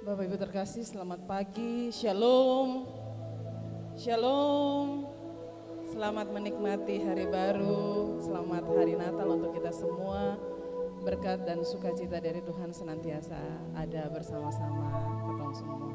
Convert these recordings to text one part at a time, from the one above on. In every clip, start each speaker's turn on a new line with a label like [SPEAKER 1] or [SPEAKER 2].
[SPEAKER 1] Bapak Ibu terkasih, selamat pagi, shalom, shalom. Selamat menikmati hari baru, selamat hari Natal untuk kita semua. Berkat dan sukacita dari Tuhan senantiasa ada bersama-sama ketong semua.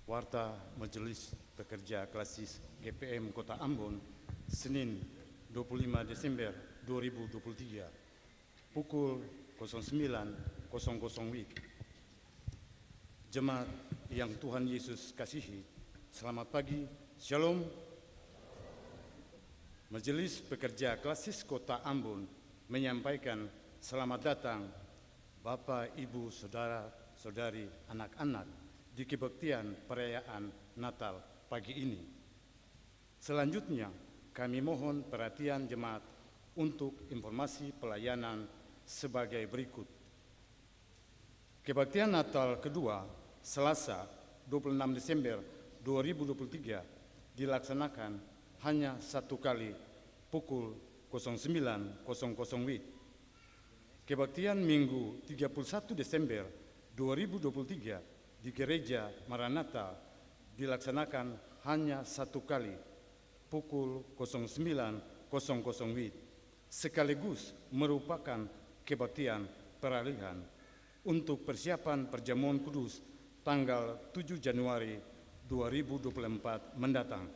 [SPEAKER 2] Warta Majelis Pekerja Klasis GPM Kota Ambon, Senin 25 Desember 2023, pukul 09.00 WIB. Jemaat yang Tuhan Yesus kasihi, selamat pagi, Shalom. Majelis Pekerja Klasis Kota Ambon menyampaikan selamat datang Bapak, Ibu, Saudara, Saudari, anak-anak di kebaktian perayaan Natal pagi ini. Selanjutnya, kami mohon perhatian jemaat untuk informasi pelayanan sebagai berikut. Kebaktian Natal kedua, Selasa 26 Desember 2023 dilaksanakan hanya satu kali pukul 09.00 WIB. Kebaktian Minggu 31 Desember 2023 di Gereja Maranatha dilaksanakan hanya satu kali pukul 09.00 WIB, sekaligus merupakan kebaktian peralihan untuk persiapan perjamuan kudus tanggal 7 Januari 2024 mendatang.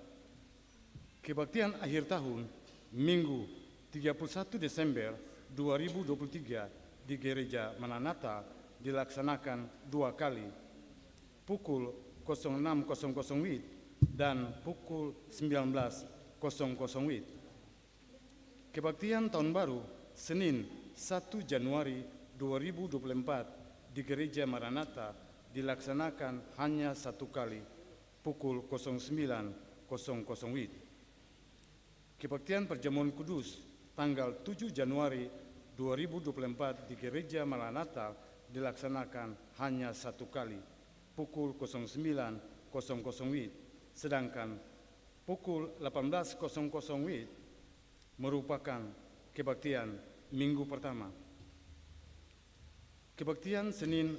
[SPEAKER 2] Kebaktian akhir tahun Minggu 31 Desember 2023 di Gereja Maranatha dilaksanakan dua kali pukul 06.00 WIB dan pukul 19.00 WIB. Kebaktian Tahun Baru Senin 1 Januari 2024 di Gereja Maranatha dilaksanakan hanya satu kali pukul 09.00 WIB. Kebaktian Perjamuan Kudus tanggal 7 Januari 2024 di Gereja Maranatha dilaksanakan hanya satu kali pukul 09.00 WIB, sedangkan pukul 18.00 WIB merupakan kebaktian minggu pertama. Kebaktian Senin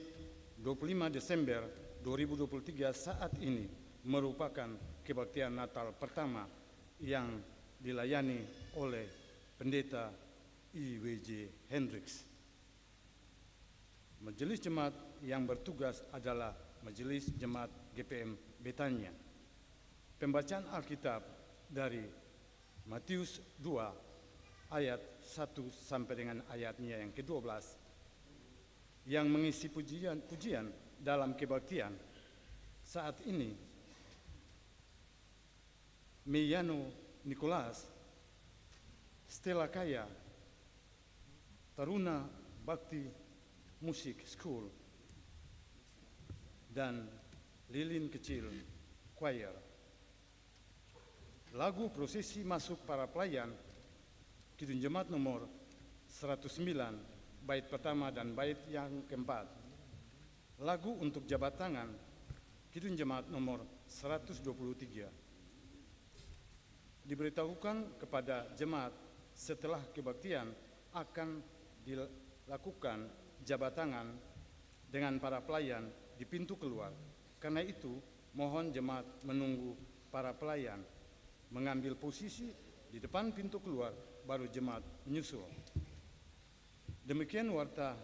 [SPEAKER 2] 25 Desember 2023 saat ini merupakan kebaktian Natal pertama yang dilayani oleh Pendeta IWJ Hendricks. Majelis Jemaat yang bertugas adalah Majelis Jemaat GPM Betania. Pembacaan Alkitab dari Matius 2 ayat 1 sampai dengan ayatnya yang ke-12 yang mengisi pujian dalam kebaktian saat ini. Meyano Nicholas, Stella Kaya, Taruna Bakti Musik School, dan Lilin Kecil Choir. Lagu prosesi masuk para pelayan Kidung Jemaat nomor 109 bait pertama dan bait yang keempat. Lagu untuk jabat tangan Kidung Jemaat nomor 123. Diberitahukan kepada jemaat setelah kebaktian akan dilakukan jabat tangan dengan para pelayan di pintu keluar. Karena itu, mohon jemaat menunggu para pelayan mengambil posisi di depan pintu keluar, baru jemaat menyusul. Demikian warta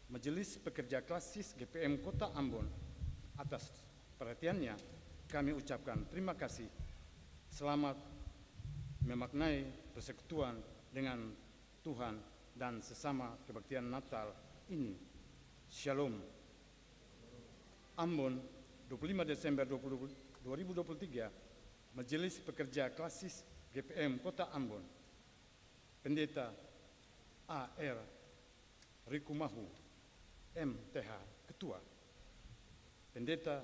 [SPEAKER 2] Majelis Pekerja Klasis GPM Kota Ambon. Atas perhatiannya, kami ucapkan terima kasih. Selamat memaknai persekutuan dengan Tuhan dan sesama kebaktian Natal ini. Shalom. Ambon, 25 Desember 2023, Majelis Pekerja Klasis GPM Kota Ambon. Pendeta A.R. Rikumahu, MTH, Ketua. Pendeta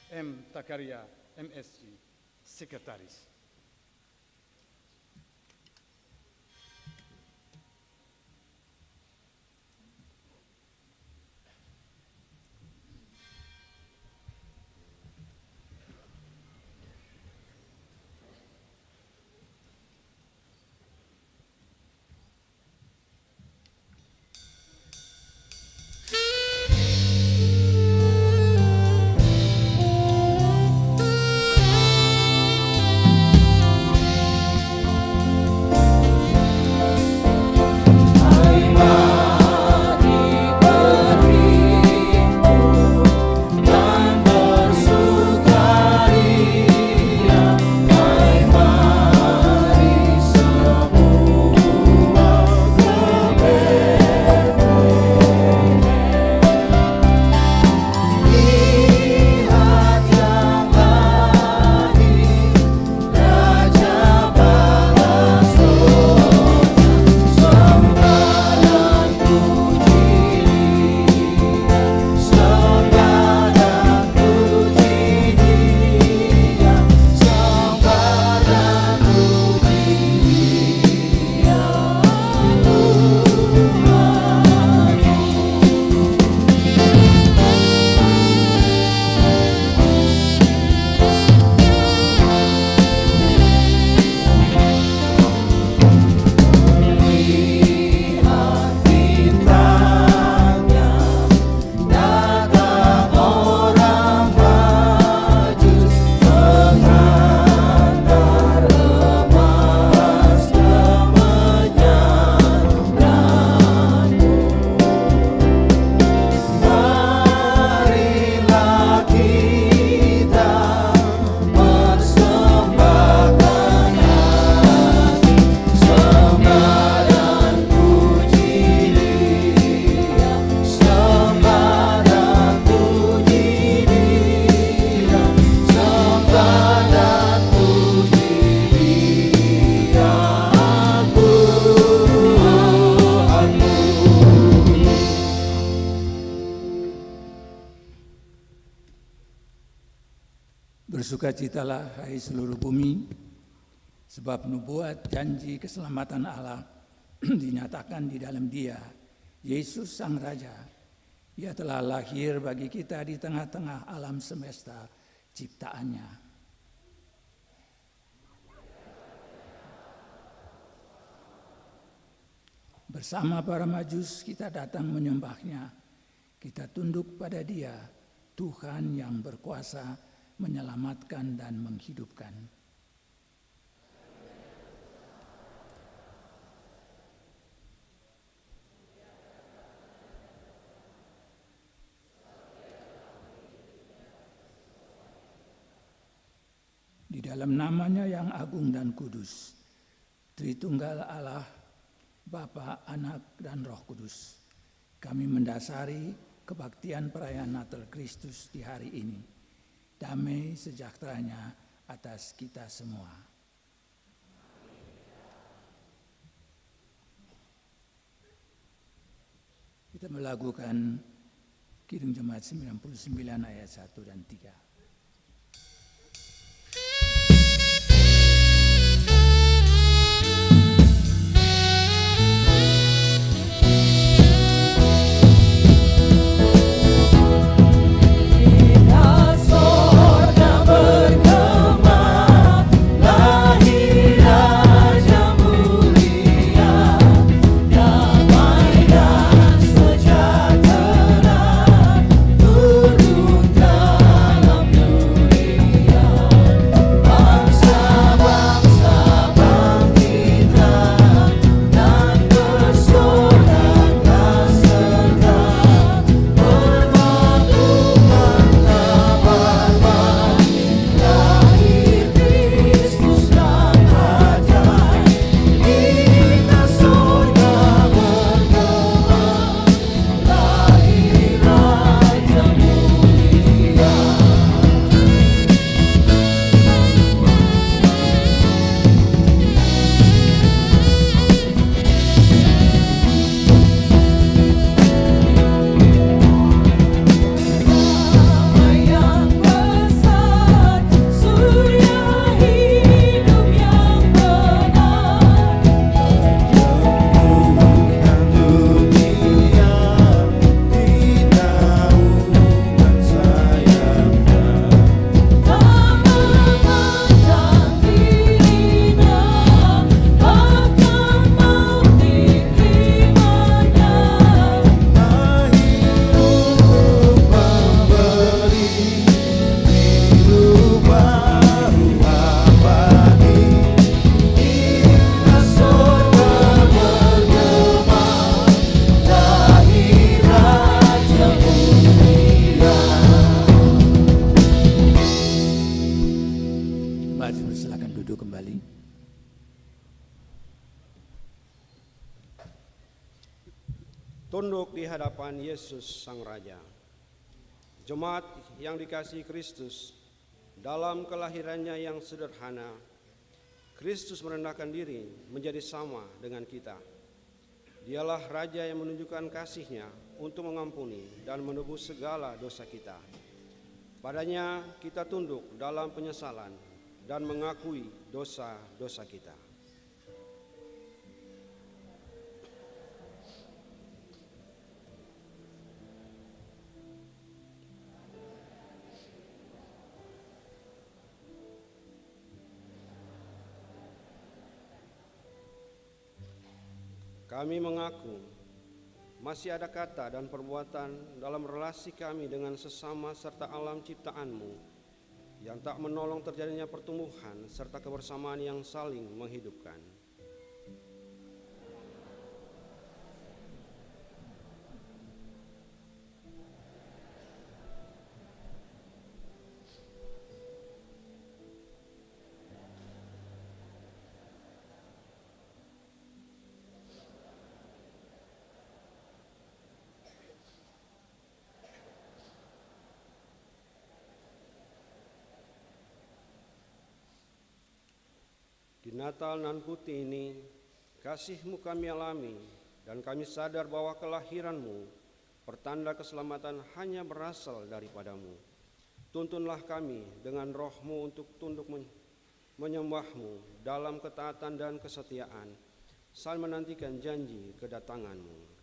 [SPEAKER 2] M. Takaria, MSc, Sekretaris.
[SPEAKER 3] Bersukacitalah hai seluruh bumi, sebab nubuat janji keselamatan Allah dinyatakan di dalam Dia, Yesus Sang Raja. Ia telah lahir bagi kita di tengah-tengah alam semesta ciptaannya. Bersama para majus kita datang menyembahnya. Kita tunduk pada Dia, Tuhan yang berkuasa menyelamatkan dan menghidupkan. Di dalam namanya yang agung dan kudus, Tritunggal Allah, Bapa, Anak, dan Roh Kudus, kami mendasari kebaktian perayaan Natal Kristus di hari ini. Damai sejahteranya atas kita semua. Kita melakukan Kidung Jemaat 99 ayat 1 dan 3.
[SPEAKER 4] Tunduk di hadapan Yesus Sang Raja. Jemaat yang dikasihi Kristus, dalam kelahirannya yang sederhana, Kristus merendahkan diri menjadi sama dengan kita. Dialah Raja yang menunjukkan kasih-Nya untuk mengampuni dan menebus segala dosa kita. Padanya kita tunduk dalam penyesalan dan mengakui dosa-dosa kita. Kami mengaku masih ada kata dan perbuatan dalam relasi kami dengan sesama serta alam ciptaan-Mu yang tak menolong terjadinya pertumbuhan serta kebersamaan yang saling menghidupkan. Di Natal nan putih ini, kasih-Mu kami alami, dan kami sadar bahwa kelahiran-Mu, pertanda keselamatan hanya berasal daripada-Mu. Tuntunlah kami dengan roh-Mu untuk tunduk menyembah-Mu dalam ketaatan dan kesetiaan, sambil menantikan janji kedatangan-Mu.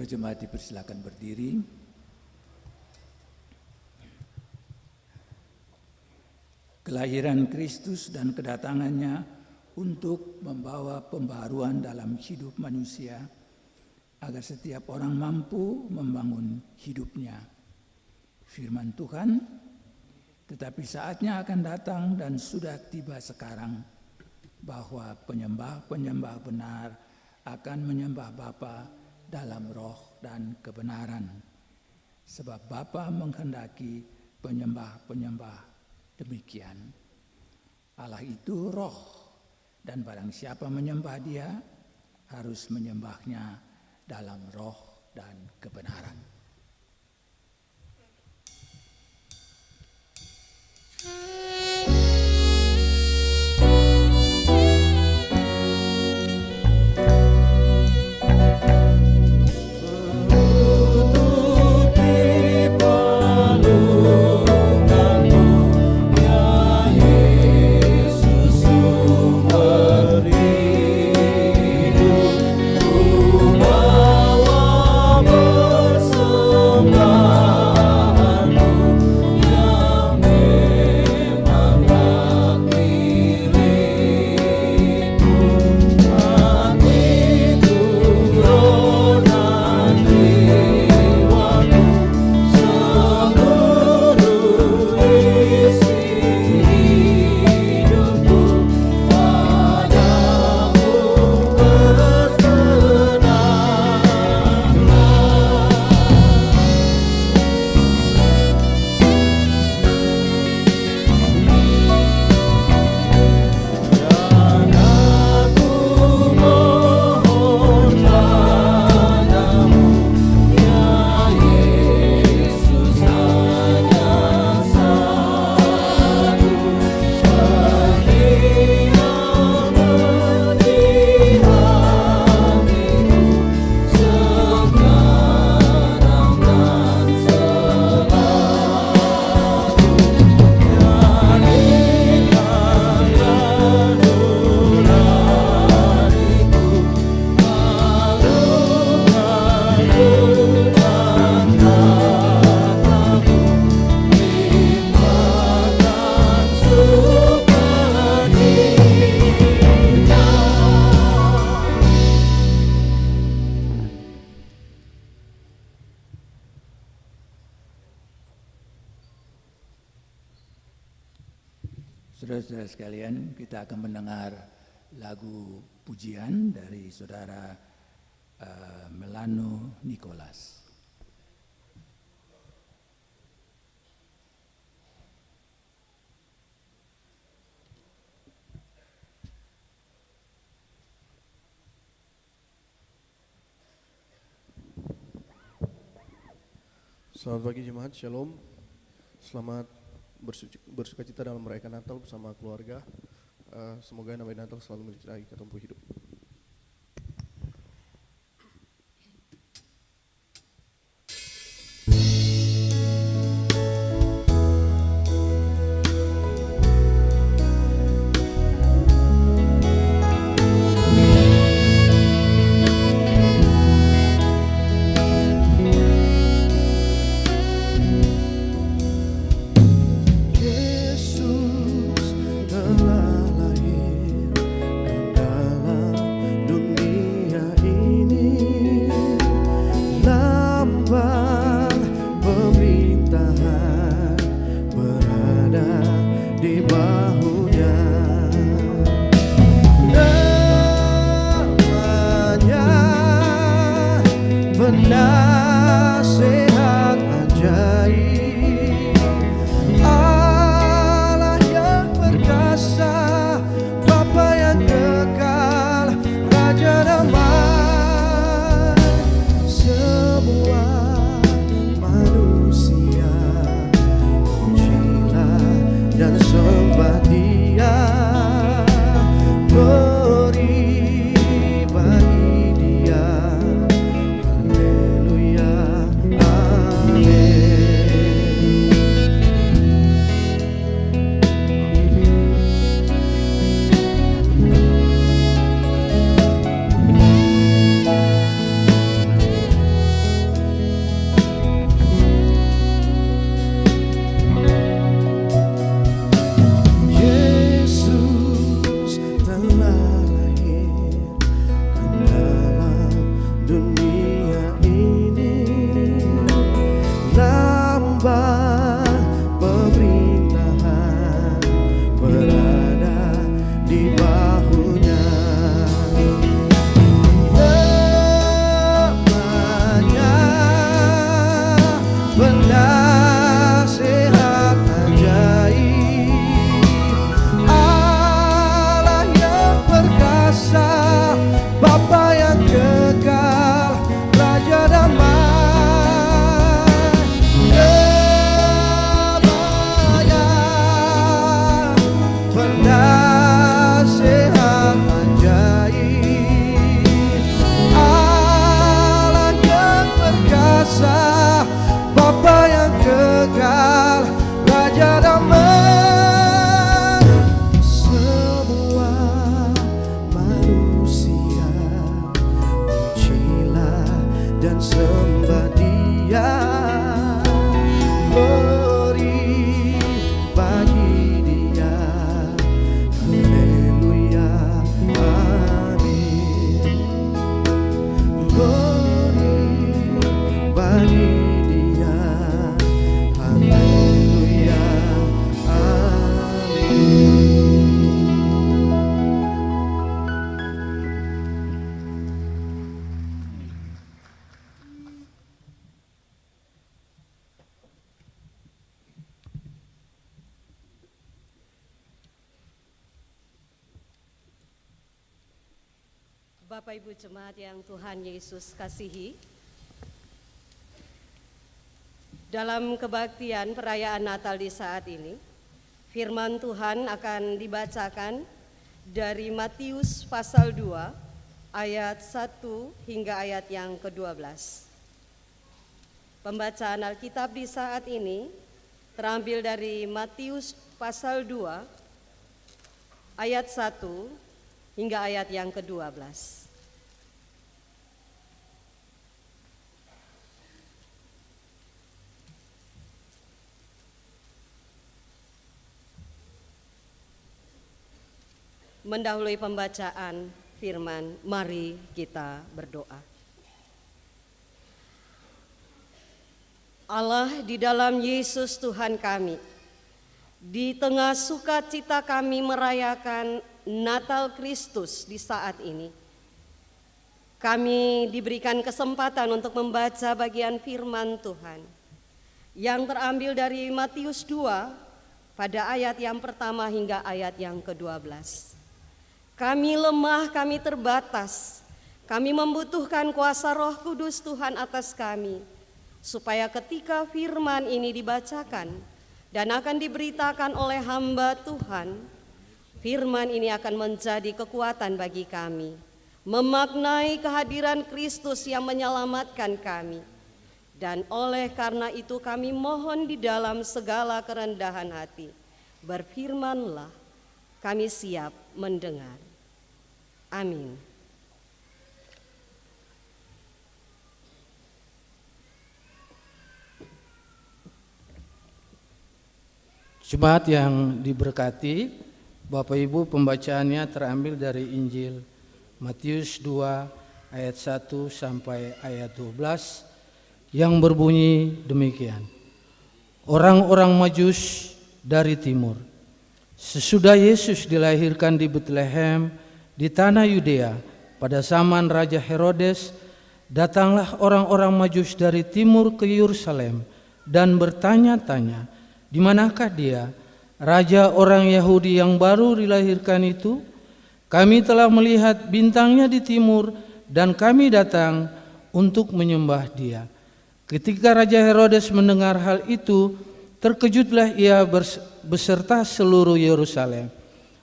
[SPEAKER 3] Jemaat dipersilakan berdiri. Kelahiran Kristus dan kedatangannya untuk membawa pembaharuan dalam hidup manusia agar setiap orang mampu membangun hidupnya. Firman Tuhan, tetapi saatnya akan datang dan sudah tiba sekarang bahwa penyembah-penyembah benar akan menyembah Bapa dalam roh dan kebenaran. Sebab Bapa menghendaki penyembah-penyembah demikian. Allah itu roh, dan barang siapa menyembah Dia harus menyembahnya dalam roh dan kebenaran. Saudara-saudara sekalian, kita akan mendengar lagu pujian dari saudara Melano Nicholas.
[SPEAKER 5] Selamat pagi jemaat, Shalom. Selamat bersukacita dalam merayakan Natal bersama keluarga. Semoga Natal selalu menyertai kita tumbuh hidup.
[SPEAKER 6] Bapak Ibu Jemaat yang Tuhan Yesus kasihi, dalam kebaktian perayaan Natal di saat ini, firman Tuhan akan dibacakan dari Matius pasal 2 ayat 1 hingga ayat yang ke-12. Pembacaan Alkitab di saat ini terambil dari Matius pasal 2 ayat 1 hingga ayat yang ke-12. Mendahului pembacaan firman, mari kita berdoa. Allah di dalam Yesus Tuhan kami, Di tengah sukacita kami merayakan Natal Kristus di saat ini, kami diberikan kesempatan untuk membaca bagian firman Tuhan yang terambil dari Matius 2 pada ayat yang pertama hingga ayat yang ke-12. Kami lemah, kami terbatas, kami membutuhkan kuasa Roh Kudus Tuhan atas kami, supaya ketika firman ini dibacakan dan akan diberitakan oleh hamba Tuhan, firman ini akan menjadi kekuatan bagi kami, memaknai kehadiran Kristus yang menyelamatkan kami. Dan oleh karena itu kami mohon di dalam segala kerendahan hati, berfirmanlah, kami siap mendengar. Amin.
[SPEAKER 7] Jemaat yang diberkati, Bapak Ibu, pembacaannya terambil dari Injil Matius 2 ayat 1 sampai ayat 12 yang berbunyi demikian. Orang-orang Majus dari timur. Sesudah Yesus dilahirkan di Betlehem di tanah Yudea pada zaman Raja Herodes, datanglah orang-orang Majus dari timur ke Yerusalem dan bertanya-tanya, di manakah dia, raja orang Yahudi yang baru dilahirkan itu? Kami telah melihat bintangnya di timur dan kami datang untuk menyembah dia. Ketika Raja Herodes mendengar hal itu, terkejutlah ia beserta seluruh Yerusalem.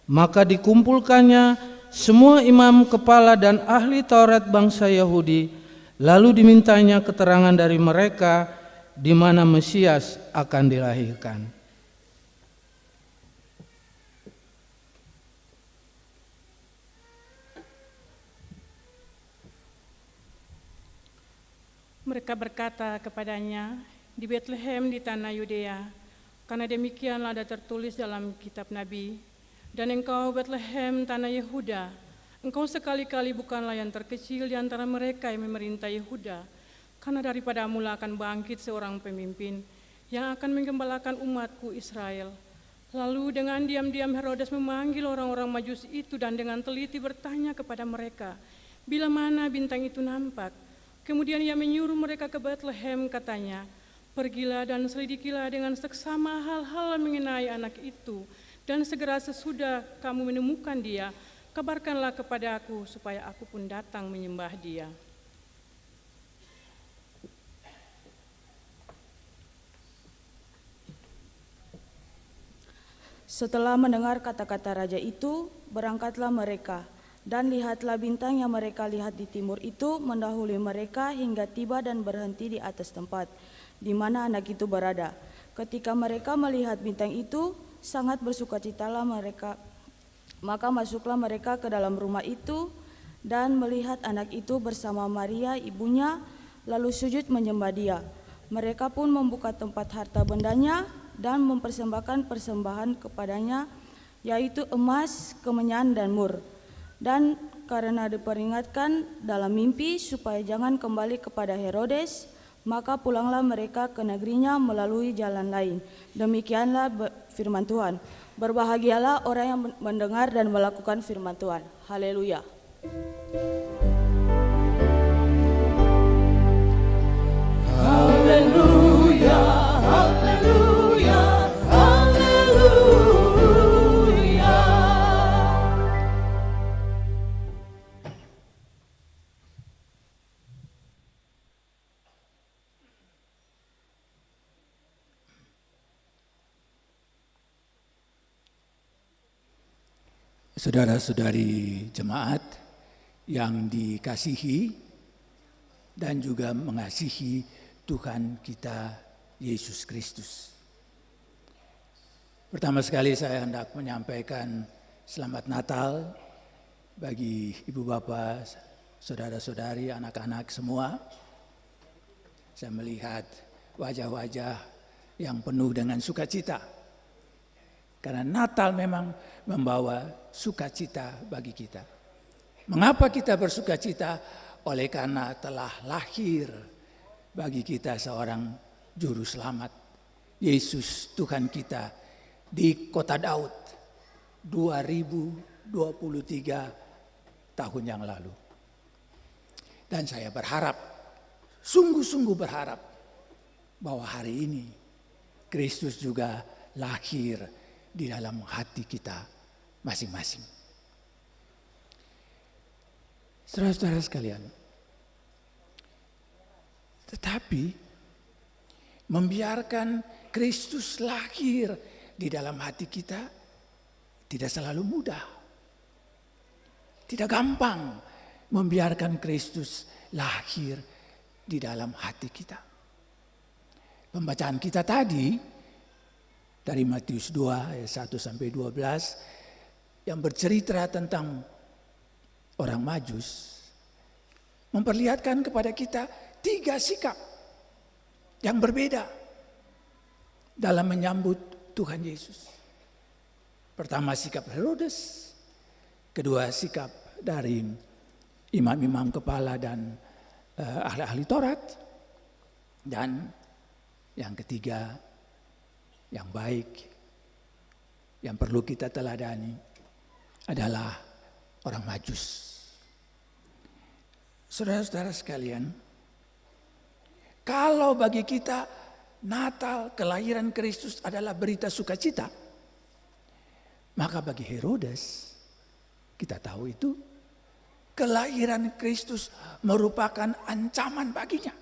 [SPEAKER 7] Maka dikumpulkannya semua imam kepala dan ahli Taurat bangsa Yahudi, lalu dimintanya keterangan dari mereka di mana Mesias akan dilahirkan.
[SPEAKER 8] Mereka berkata kepadanya, di Betlehem di tanah Yudea, karena demikianlah ada tertulis dalam kitab Nabi, dan engkau Betlehem tanah Yehuda, engkau sekali-kali bukanlah yang terkecil di antara mereka yang memerintah Yehuda, karena daripadamu akan bangkit seorang pemimpin yang akan menggembalakan umatku Israel. Lalu dengan diam-diam Herodes memanggil orang-orang Majus itu dan dengan teliti bertanya kepada mereka, bila mana bintang itu nampak. Kemudian ia menyuruh mereka ke Betlehem, katanya, pergilah dan selidikilah dengan seksama hal-hal mengenai anak itu, dan segera sesudah kamu menemukan dia, kabarkanlah kepada aku supaya aku pun datang menyembah dia.
[SPEAKER 9] Setelah mendengar kata-kata raja itu, berangkatlah mereka, dan lihatlah bintang yang mereka lihat di timur itu mendahului mereka hingga tiba dan berhenti di atas tempat di mana anak itu berada. Ketika mereka melihat bintang itu, sangat bersukacitalah mereka. Maka masuklah mereka ke dalam rumah itu dan melihat anak itu bersama Maria ibunya, lalu sujud menyembah dia. Mereka pun membuka tempat harta bendanya dan mempersembahkan persembahan kepadanya, yaitu emas, kemenyan, dan mur. Dan karena diperingatkan dalam mimpi supaya jangan kembali kepada Herodes, maka pulanglah mereka ke negerinya melalui jalan lain. Demikianlah firman Tuhan. Berbahagialah orang yang mendengar dan melakukan firman Tuhan. Haleluya.
[SPEAKER 10] Haleluya, haleluya, haleluya.
[SPEAKER 3] Saudara-saudari jemaat yang dikasihi dan juga mengasihi Tuhan kita Yesus Kristus. Pertama sekali saya hendak menyampaikan selamat Natal bagi ibu bapak, saudara-saudari, anak-anak semua. Saya melihat wajah-wajah yang penuh dengan sukacita. Karena Natal memang membawa sukacita bagi kita. Mengapa kita bersukacita? Oleh karena telah lahir bagi kita seorang juru selamat, Yesus Tuhan kita di kota Daud 2023 tahun yang lalu. Dan saya berharap, sungguh-sungguh berharap bahwa hari ini Kristus juga lahir di dalam hati kita masing-masing. Saudara-saudara sekalian, tetapi membiarkan Kristus lahir di dalam hati kita tidak selalu mudah. Tidak gampang membiarkan Kristus lahir di dalam hati kita. Pembacaan kita tadi dari Matius 2 ayat 1 sampai 12 yang bercerita tentang orang Majus memperlihatkan kepada kita 3 sikap yang berbeda dalam menyambut Tuhan Yesus. Pertama sikap Herodes, kedua sikap dari imam-imam kepala dan ahli-ahli Taurat, dan yang ketiga yang baik yang perlu kita teladani adalah orang Majus. Saudara-saudara sekalian, kalau bagi kita Natal, kelahiran Kristus adalah berita sukacita, maka bagi Herodes, kita tahu itu, kelahiran Kristus merupakan ancaman baginya.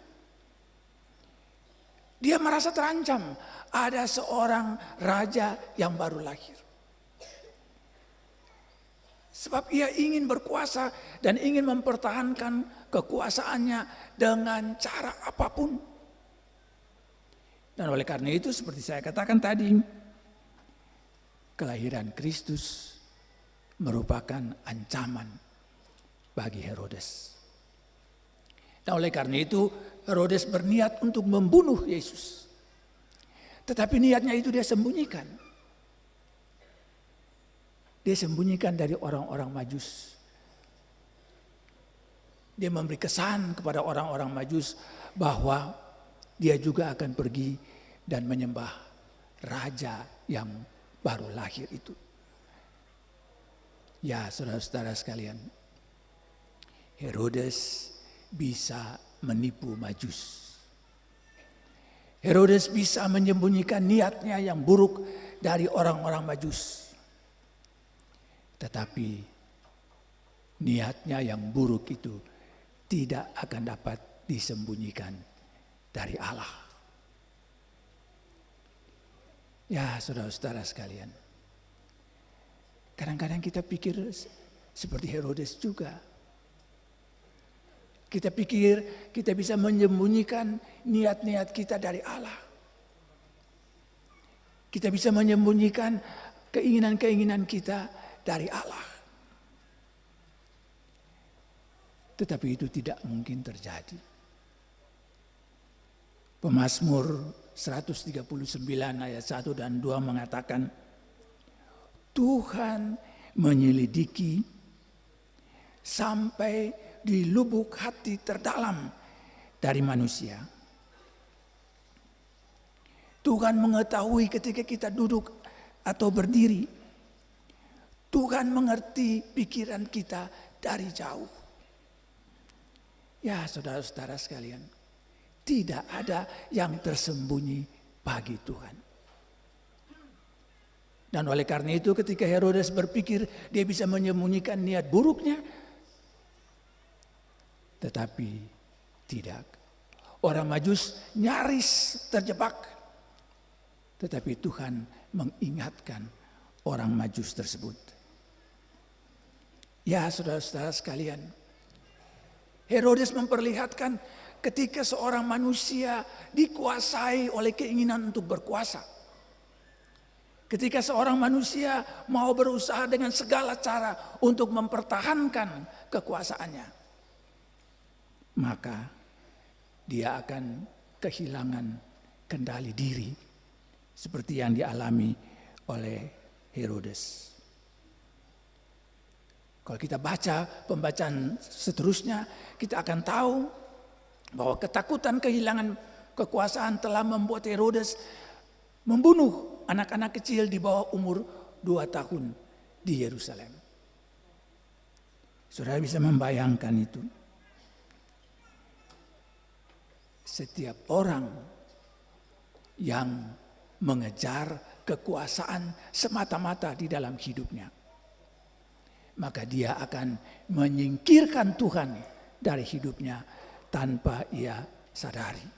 [SPEAKER 3] Dia merasa terancam, ada seorang raja yang baru lahir. Sebab ia ingin berkuasa dan ingin mempertahankan kekuasaannya dengan cara apapun. Dan oleh karena itu seperti saya katakan tadi, kelahiran Kristus merupakan ancaman bagi Herodes. Dan oleh karena itu Herodes berniat untuk membunuh Yesus. Tetapi niatnya itu dia sembunyikan. Dia sembunyikan dari orang-orang Majus. Dia memberi kesan kepada orang-orang Majus bahwa dia juga akan pergi dan menyembah raja yang baru lahir itu. Ya, saudara-saudara sekalian, Herodes bisa menipu Majus. Herodes bisa menyembunyikan niatnya yang buruk dari orang-orang Majus. Tetapi niatnya yang buruk itu tidak akan dapat disembunyikan dari Allah. Ya, saudara-saudara sekalian, kadang-kadang kita pikir seperti Herodes juga. Kita pikir kita bisa menyembunyikan niat-niat kita dari Allah. Kita bisa menyembunyikan keinginan-keinginan kita dari Allah. Tetapi itu tidak mungkin terjadi. Pemazmur 139 ayat 1 dan 2 mengatakan, Tuhan menyelidiki sampai di lubuk hati terdalam dari manusia. Tuhan mengetahui ketika kita duduk atau berdiri. Tuhan mengerti pikiran kita dari jauh. Ya, saudara-saudara sekalian, tidak ada yang tersembunyi bagi Tuhan. Dan oleh karena itu ketika Herodes berpikir dia bisa menyembunyikan niat buruknya, tetapi tidak. Orang Majus nyaris terjebak, tetapi Tuhan mengingatkan orang Majus tersebut. Ya, saudara-saudara sekalian, Herodes memperlihatkan ketika seorang manusia dikuasai oleh keinginan untuk berkuasa. Ketika seorang manusia mau berusaha dengan segala cara untuk mempertahankan kekuasaannya, maka dia akan kehilangan kendali diri seperti yang dialami oleh Herodes. Kalau kita baca pembacaan seterusnya, kita akan tahu bahwa ketakutan kehilangan kekuasaan telah membuat Herodes membunuh anak-anak kecil di bawah umur 2 tahun di Yerusalem. Saudara bisa membayangkan itu. Setiap orang yang mengejar kekuasaan semata-mata di dalam hidupnya, maka dia akan menyingkirkan Tuhan dari hidupnya tanpa ia sadari.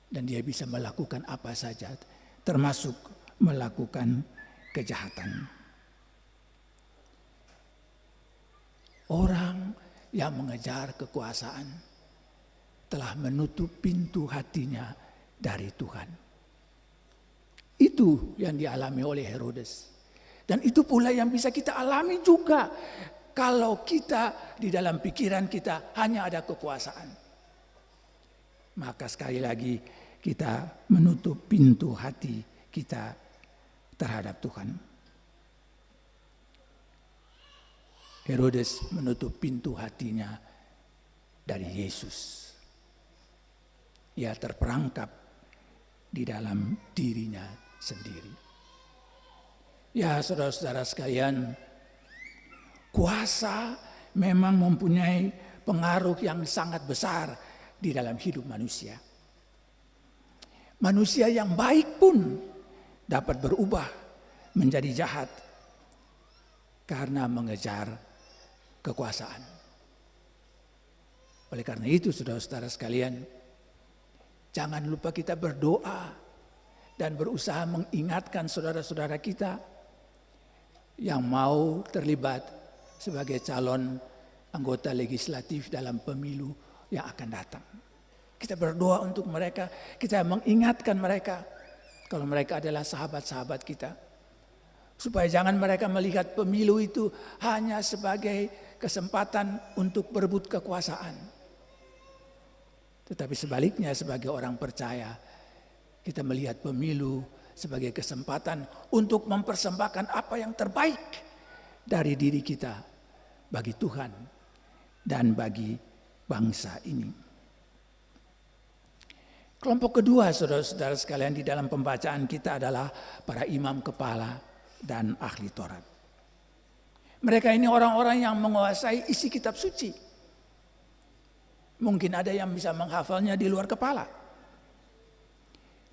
[SPEAKER 3] Dan dia bisa melakukan apa saja, termasuk melakukan kejahatan. Orang yang mengejar kekuasaan telah menutup pintu hatinya dari Tuhan. Itu yang dialami oleh Herodes. Dan itu pula yang bisa kita alami juga kalau kita di dalam pikiran kita hanya ada kekuasaan. Maka sekali lagi kita menutup pintu hati kita terhadap Tuhan. Herodes menutup pintu hatinya dari Yesus. Ia terperangkap di dalam dirinya sendiri. Ya, saudara-saudara sekalian, kuasa memang mempunyai pengaruh yang sangat besar di dalam hidup manusia. Manusia yang baik pun dapat berubah menjadi jahat karena mengejar kekuasaan. Oleh karena itu, saudara-saudara sekalian, jangan lupa kita berdoa dan berusaha mengingatkan saudara-saudara kita yang mau terlibat sebagai calon anggota legislatif dalam pemilu yang akan datang. Kita berdoa untuk mereka, kita mengingatkan mereka kalau mereka adalah sahabat-sahabat kita. Supaya jangan mereka melihat pemilu itu hanya sebagai kesempatan untuk berebut kekuasaan. Tetapi sebaliknya sebagai orang percaya, kita melihat pemilu sebagai kesempatan untuk mempersembahkan apa yang terbaik dari diri kita bagi Tuhan dan bagi bangsa ini. Kelompok kedua, saudara-saudara sekalian, di dalam pembacaan kita adalah para imam kepala dan ahli Taurat. Mereka ini orang-orang yang menguasai isi kitab suci. Mungkin ada yang bisa menghafalnya di luar kepala.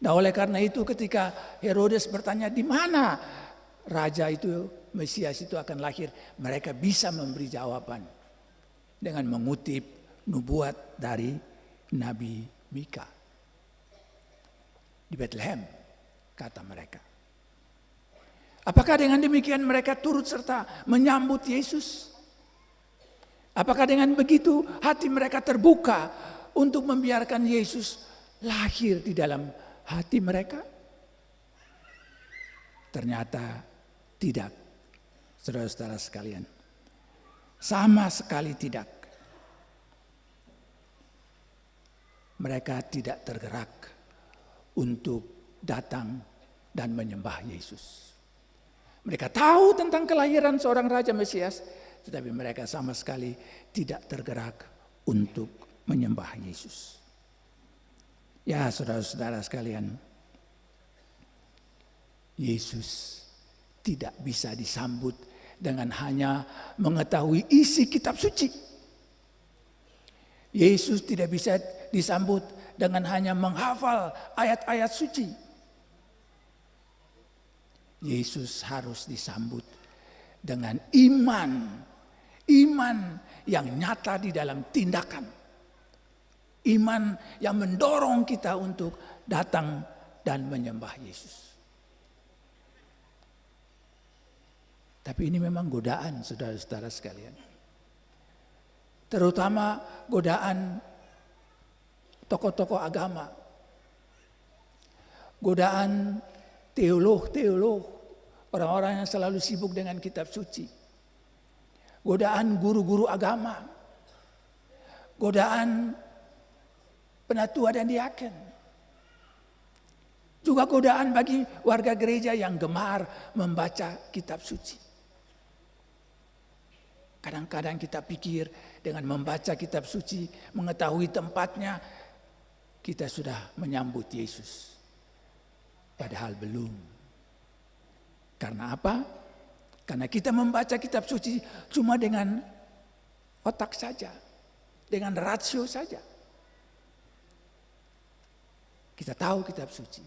[SPEAKER 3] Nah, oleh karena itu ketika Herodes bertanya di mana raja itu, Mesias itu akan lahir, mereka bisa memberi jawaban dengan mengutip nubuat dari Nabi Mika. Di Bethlehem, kata mereka. Apakah dengan demikian mereka turut serta menyambut Yesus? Apakah dengan begitu hati mereka terbuka untuk membiarkan Yesus lahir di dalam hati mereka? Ternyata tidak, saudara-saudara sekalian. Sama sekali tidak. Mereka tidak tergerak untuk datang dan menyembah Yesus. Mereka tahu tentang kelahiran seorang Raja Mesias, tetapi mereka sama sekali tidak tergerak untuk menyembah Yesus. Ya, saudara-saudara sekalian, Yesus tidak bisa disambut dengan hanya mengetahui isi kitab suci. Yesus tidak bisa disambut dengan hanya menghafal ayat-ayat suci. Yesus harus disambut dengan iman yang nyata di dalam tindakan. Iman yang mendorong kita untuk datang dan menyembah Yesus. Tapi ini memang godaan, saudara-saudara sekalian. Terutama godaan tokoh-tokoh agama. Godaan teolog-teolog, orang-orang yang selalu sibuk dengan kitab suci. Godaan guru-guru agama. Godaan penatua dan diaken. Juga godaan bagi warga gereja yang gemar membaca kitab suci. Kadang-kadang kita pikir dengan membaca kitab suci, mengetahui tempatnya, kita sudah menyambut Yesus. Padahal belum. Karena apa? Karena kita membaca kitab suci cuma dengan otak saja, dengan rasio saja. Kita tahu kitab suci,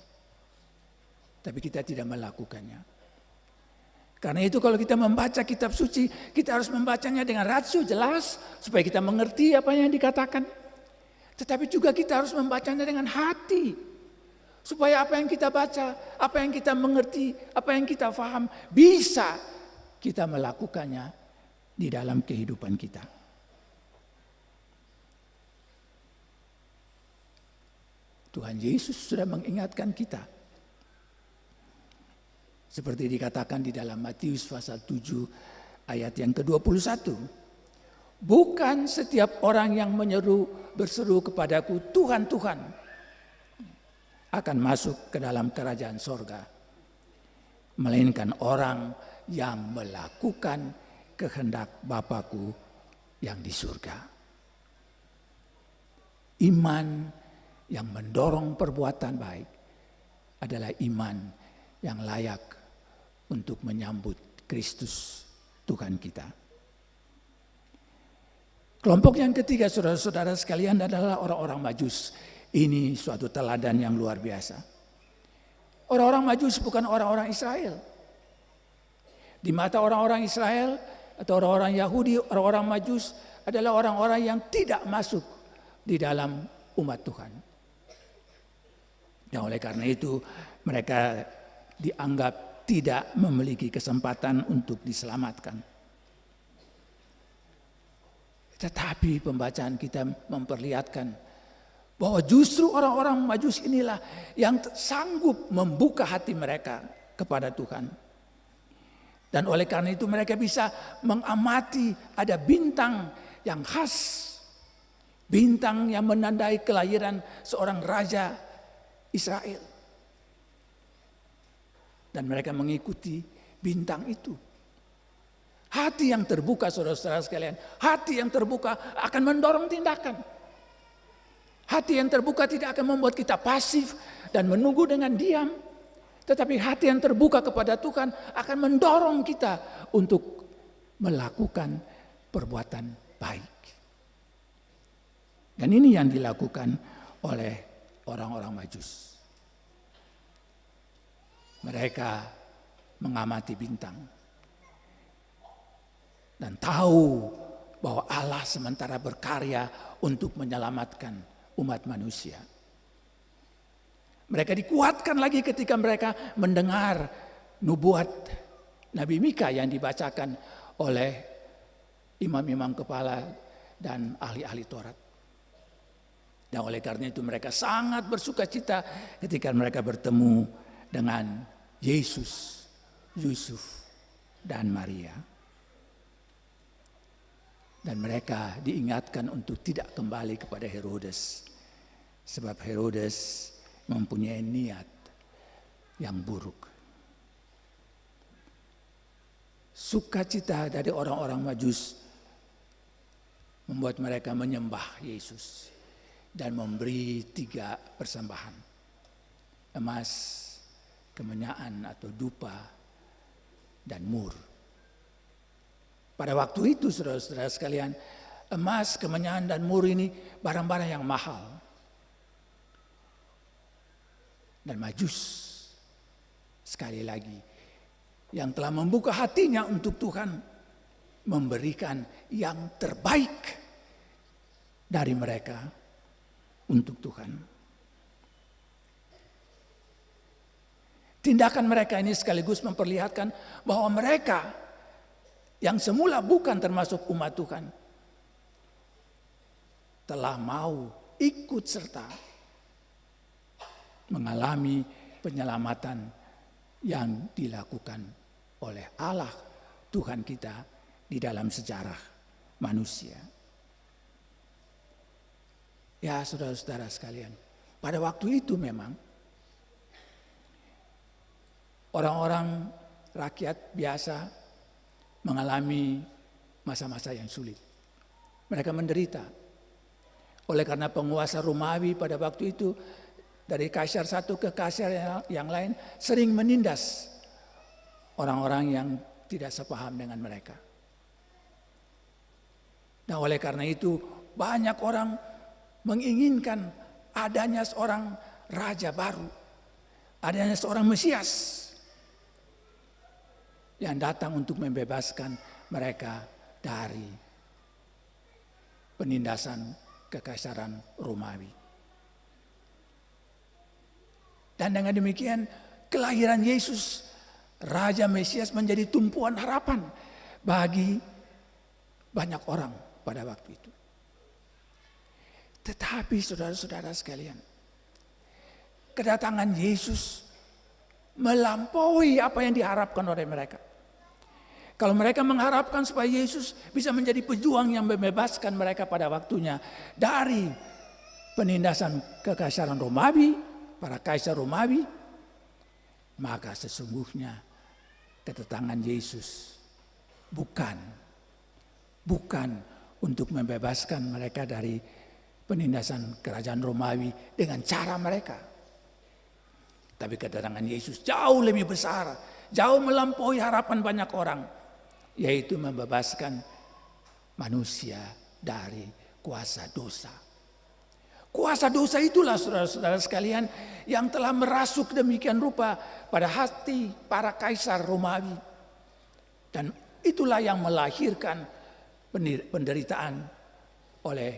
[SPEAKER 3] tapi kita tidak melakukannya. Karena itu kalau kita membaca kitab suci, kita harus membacanya dengan rasio jelas supaya kita mengerti apa yang dikatakan. Tetapi juga kita harus membacanya dengan hati. Supaya apa yang kita baca, apa yang kita mengerti, apa yang kita paham, bisa kita melakukannya di dalam kehidupan kita. Tuhan Yesus sudah mengingatkan kita. Seperti dikatakan di dalam Matius pasal 7 ayat yang ke-21. Bukan setiap orang yang berseru kepadaku, Tuhan, Tuhan, akan masuk ke dalam kerajaan sorga. Melainkan orang yang melakukan kehendak Bapa-Ku yang di surga. Iman yang mendorong perbuatan baik adalah iman yang layak untuk menyambut Kristus Tuhan kita. Kelompok yang ketiga, saudara-saudara sekalian, adalah orang-orang Majus. Ini suatu teladan yang luar biasa. Orang-orang Majus bukan orang-orang Israel. Di mata orang-orang Israel atau orang-orang Yahudi, orang-orang Majus adalah orang-orang yang tidak masuk di dalam umat Tuhan. Dan oleh karena itu mereka dianggap tidak memiliki kesempatan untuk diselamatkan. Tetapi pembacaan kita memperlihatkan bahwa justru orang-orang Majus inilah yang sanggup membuka hati mereka kepada Tuhan. Dan oleh karena itu mereka bisa mengamati ada bintang yang khas. Bintang yang menandai kelahiran seorang raja Israel. Dan mereka mengikuti bintang itu. Hati yang terbuka, saudara-saudara sekalian, hati yang terbuka akan mendorong tindakan. Hati yang terbuka tidak akan membuat kita pasif dan menunggu dengan diam. Tetapi hati yang terbuka kepada Tuhan akan mendorong kita untuk melakukan perbuatan baik. Dan ini yang dilakukan oleh orang-orang Majus. Mereka mengamati bintang. Dan tahu bahwa Allah sementara berkarya untuk menyelamatkan umat manusia. Mereka dikuatkan lagi ketika mereka mendengar nubuat Nabi Mika yang dibacakan oleh imam-imam kepala dan ahli-ahli Taurat. Dan oleh karena itu mereka sangat bersukacita ketika mereka bertemu dengan Yesus, Yusuf, dan Maria. Dan mereka diingatkan untuk tidak kembali kepada Herodes. Sebab Herodes mempunyai niat yang buruk. Sukacita dari orang-orang Majus membuat mereka menyembah Yesus dan memberi 3 persembahan. Emas, kemenyaan atau dupa, dan mur. Pada waktu itu saudara-saudara sekalian, emas, kemenyaan, dan mur ini barang-barang yang mahal. Dan Majus sekali lagi yang telah membuka hatinya untuk Tuhan memberikan yang terbaik dari mereka untuk Tuhan. Tindakan mereka ini sekaligus memperlihatkan bahwa mereka yang semula bukan termasuk umat Tuhan telah mau ikut serta mengalami penyelamatan yang dilakukan oleh Allah Tuhan kita di dalam sejarah manusia. Ya saudara-saudara sekalian, pada waktu itu memang orang-orang rakyat biasa mengalami masa-masa yang sulit. Mereka menderita. Oleh karena penguasa Romawi pada waktu itu dari kaisar satu ke kaisar yang lain sering menindas orang-orang yang tidak sepaham dengan mereka. Nah, oleh karena itu banyak orang menginginkan adanya seorang raja baru, adanya seorang Mesias yang datang untuk membebaskan mereka dari penindasan kekaisaran Romawi. Dan dengan demikian kelahiran Yesus, Raja Mesias, menjadi tumpuan harapan bagi banyak orang pada waktu itu. Tetapi saudara-saudara sekalian, kedatangan Yesus melampaui apa yang diharapkan oleh mereka. Kalau mereka mengharapkan supaya Yesus bisa menjadi pejuang yang membebaskan mereka pada waktunya dari penindasan kekaisaran Romawi, para kaisar Romawi, maka sesungguhnya kedatangan Yesus bukan untuk membebaskan mereka dari penindasan kerajaan Romawi dengan cara mereka. Tapi kedatangan Yesus jauh lebih besar, jauh melampaui harapan banyak orang, yaitu membebaskan manusia dari kuasa dosa. Kuasa dosa itulah saudara-saudara sekalian yang telah merasuk demikian rupa pada hati para kaisar Romawi. Dan itulah yang melahirkan penderitaan oleh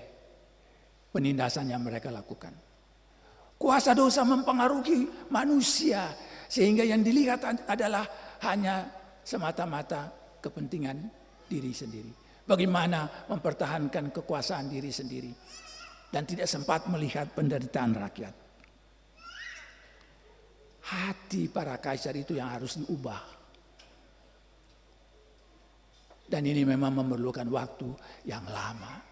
[SPEAKER 3] penindasan yang mereka lakukan. Kuasa dosa mempengaruhi manusia sehingga yang dilihat adalah hanya semata-mata kepentingan diri sendiri. Bagaimana mempertahankan kekuasaan diri sendiri dan tidak sempat melihat penderitaan rakyat. Hati para kaisar itu yang harus diubah. Dan ini memang memerlukan waktu yang lama.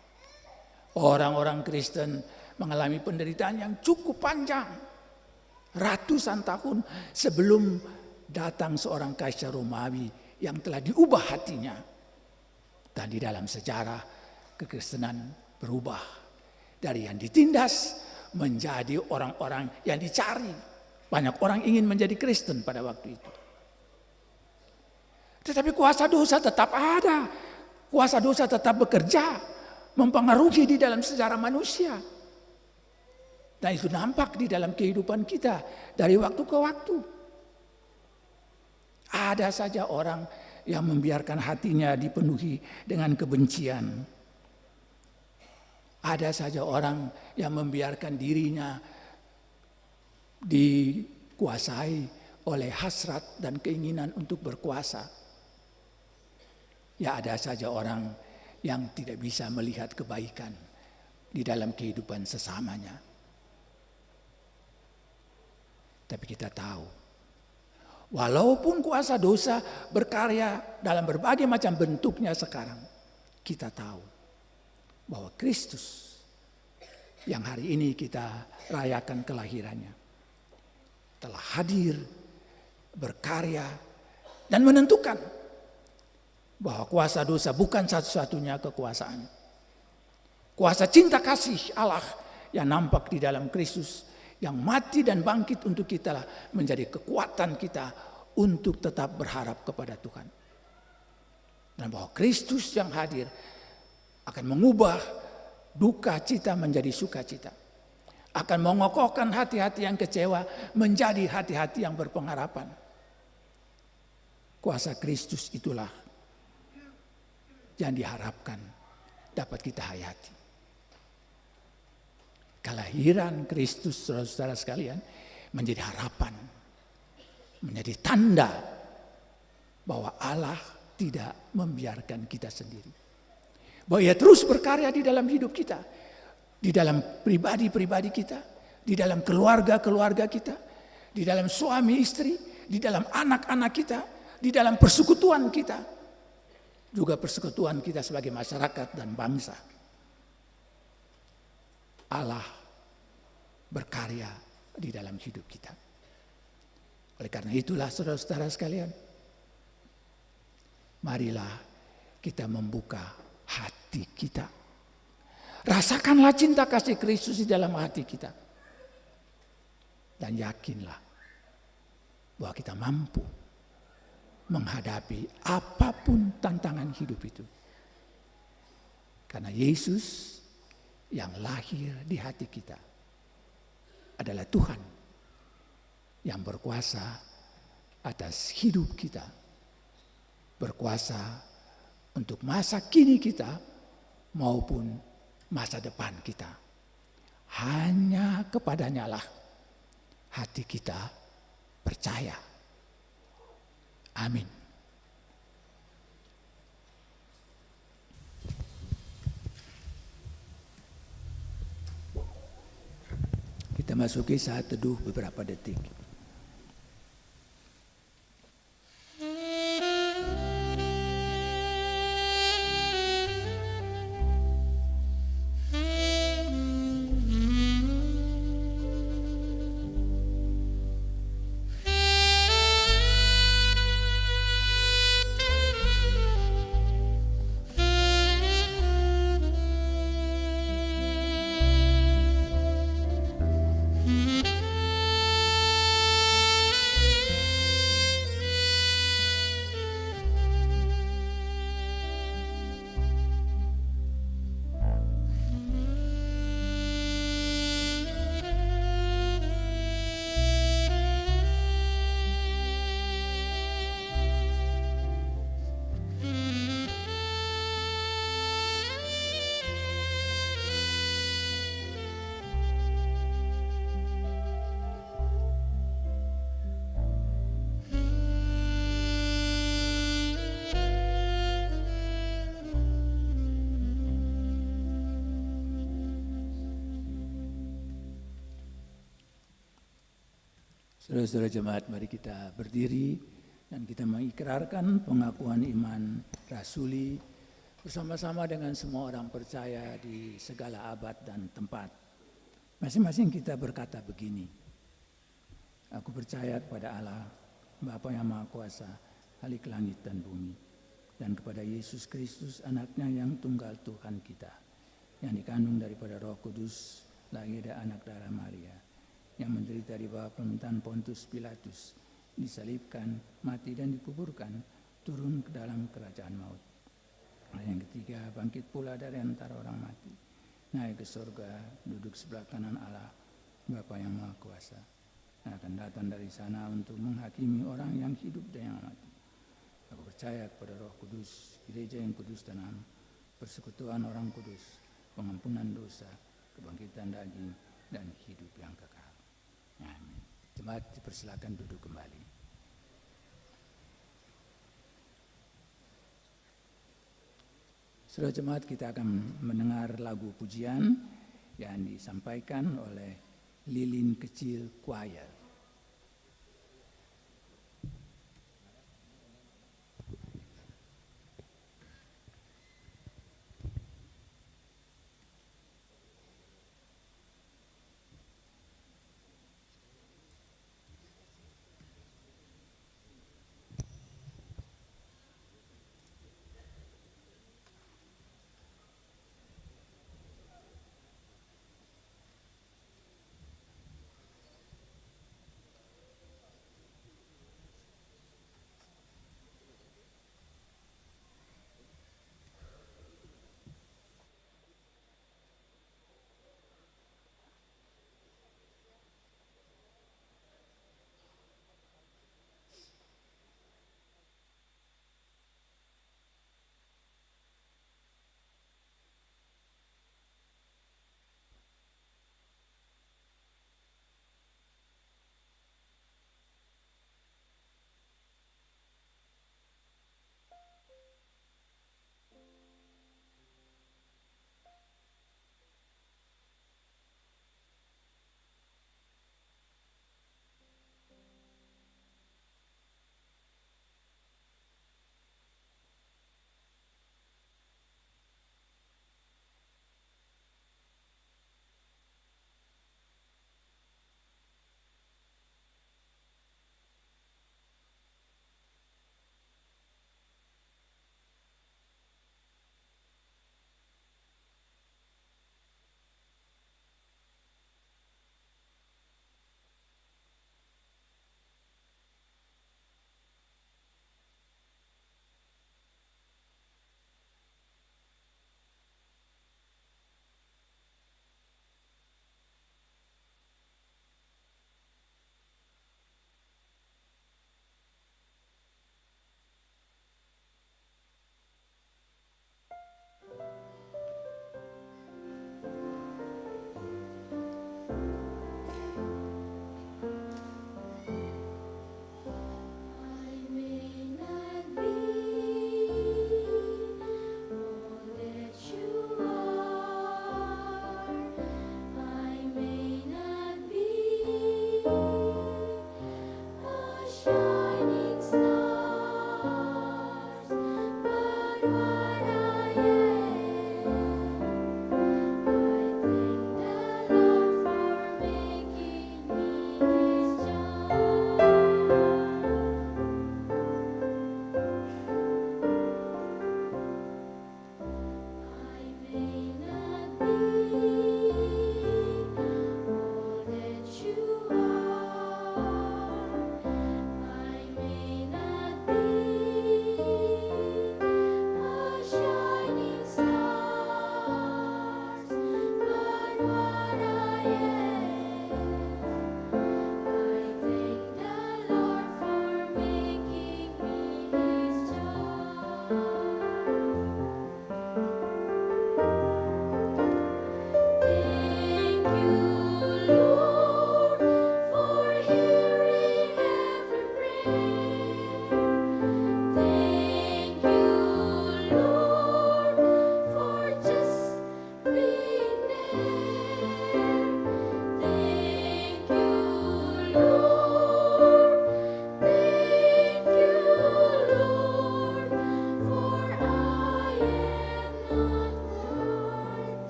[SPEAKER 3] Orang-orang Kristen mengalami penderitaan yang cukup panjang. Ratusan tahun sebelum datang seorang kaisar Romawi yang telah diubah hatinya. Dan di dalam sejarah kekristenan berubah dari yang ditindas menjadi orang-orang yang dicari. Banyak orang ingin menjadi Kristen pada waktu itu. Tetapi kuasa dosa tetap ada. Kuasa dosa tetap bekerja, mempengaruhi di dalam sejarah manusia. Dan itu nampak di dalam kehidupan kita dari waktu ke waktu. Ada saja orang yang membiarkan hatinya dipenuhi dengan kebencian. Ada saja orang yang membiarkan dirinya dikuasai oleh hasrat dan keinginan untuk berkuasa. Ya, ada saja orang yang tidak bisa melihat kebaikan di dalam kehidupan sesamanya. Tapi kita tahu, walaupun kuasa dosa berkarya dalam berbagai macam bentuknya sekarang, kita tahu bahwa Kristus yang hari ini kita rayakan kelahirannya telah hadir, berkarya, dan menentukan bahwa kuasa dosa bukan satu-satunya kekuasaan. Kuasa cinta kasih Allah yang nampak di dalam Kristus, yang mati dan bangkit untuk kita lah menjadi kekuatan kita untuk tetap berharap kepada Tuhan. Dan bahwa Kristus yang hadir akan mengubah duka cita menjadi sukacita. Akan mengokohkan hati-hati yang kecewa menjadi hati-hati yang berpengharapan. Kuasa Kristus itulah yang diharapkan dapat kita hayati. Kelahiran Kristus, saudara-saudara sekalian, menjadi harapan, menjadi tanda bahwa Allah tidak membiarkan kita sendiri. Bahwa Ia terus berkarya di dalam hidup kita, di dalam pribadi-pribadi kita, di dalam keluarga-keluarga kita, di dalam suami istri, di dalam anak-anak kita, di dalam persekutuan kita, juga persekutuan kita sebagai masyarakat dan bangsa. Allah berkarya di dalam hidup kita. Oleh karena itulah saudara-saudara sekalian, marilah kita membuka hati kita. Rasakanlah cinta kasih Kristus di dalam hati kita. dan yakinlah bahwa kita mampu menghadapi apapun tantangan hidup itu. Karena Yesus yang lahir di hati kita adalah Tuhan yang berkuasa atas hidup kita, berkuasa untuk masa kini kita maupun masa depan kita. Hanya kepadanya lah hati kita percaya. Amin. Kita masuki saat teduh beberapa detik. Saudara-saudara jemaat, mari kita berdiri dan kita mengikrarkan pengakuan iman rasuli bersama-sama dengan semua orang percaya di segala abad dan tempat. Masing-masing kita berkata begini: aku percaya kepada Allah, Bapa yang Maha Kuasa, Khalik langit dan bumi, dan kepada Yesus Kristus, anaknya yang tunggal Tuhan kita, yang dikandung daripada Roh Kudus, lahir dari anak darah Maria, yang menderita di bawah pemerintahan Pontius Pilatus, disalibkan, mati dan dikuburkan, turun ke dalam kerajaan maut. Yang ketiga, bangkit pula dari antara orang mati, naik ke surga, duduk sebelah kanan Allah, Bapa yang Maha Kuasa, dan akan datang dari sana untuk menghakimi orang yang hidup dan yang mati. Aku percaya kepada Roh Kudus, gereja yang kudus dan am, persekutuan orang kudus, pengampunan dosa, kebangkitan daging, dan hidup yang kekal. Amin. Jemaat dipersilakan duduk kembali. Saudara jemaat, kita akan mendengar lagu pujian yang disampaikan oleh Lilin Kecil Choir.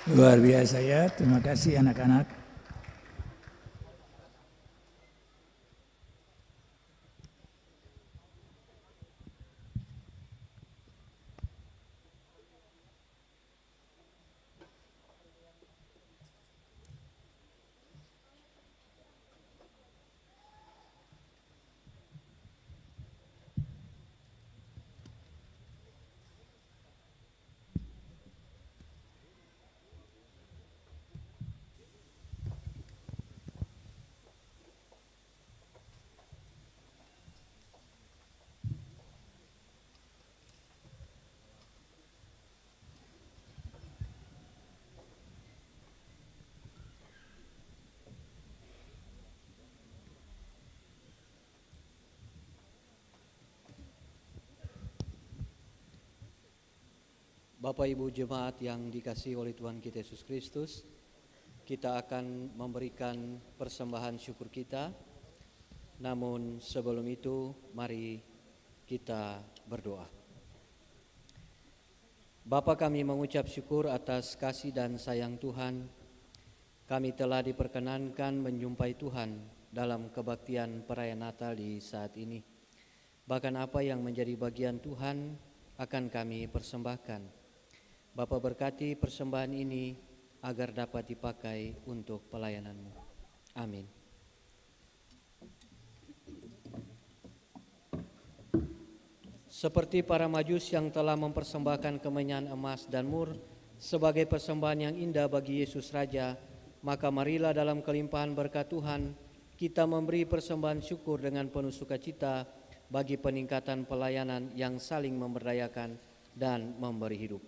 [SPEAKER 3] Luar biasa ya, terima kasih anak-anak.
[SPEAKER 11] Bapak Ibu jemaat yang dikasihi oleh Tuhan kita Yesus Kristus, kita akan memberikan persembahan syukur kita. Namun sebelum itu mari kita berdoa. Bapa, kami mengucap syukur atas kasih dan sayang Tuhan. Kami telah diperkenankan menjumpai Tuhan dalam kebaktian perayaan Natal di saat ini. Bahkan apa yang menjadi bagian Tuhan akan kami persembahkan. Bapa, berkati persembahan ini agar dapat dipakai untuk pelayanan-Mu. Amin. Seperti para majus yang telah mempersembahkan kemenyan emas dan mur sebagai persembahan yang indah bagi Yesus Raja, maka marilah dalam kelimpahan berkat Tuhan kita memberi persembahan syukur dengan penuh sukacita bagi peningkatan pelayanan yang saling memberdayakan dan memberi hidup.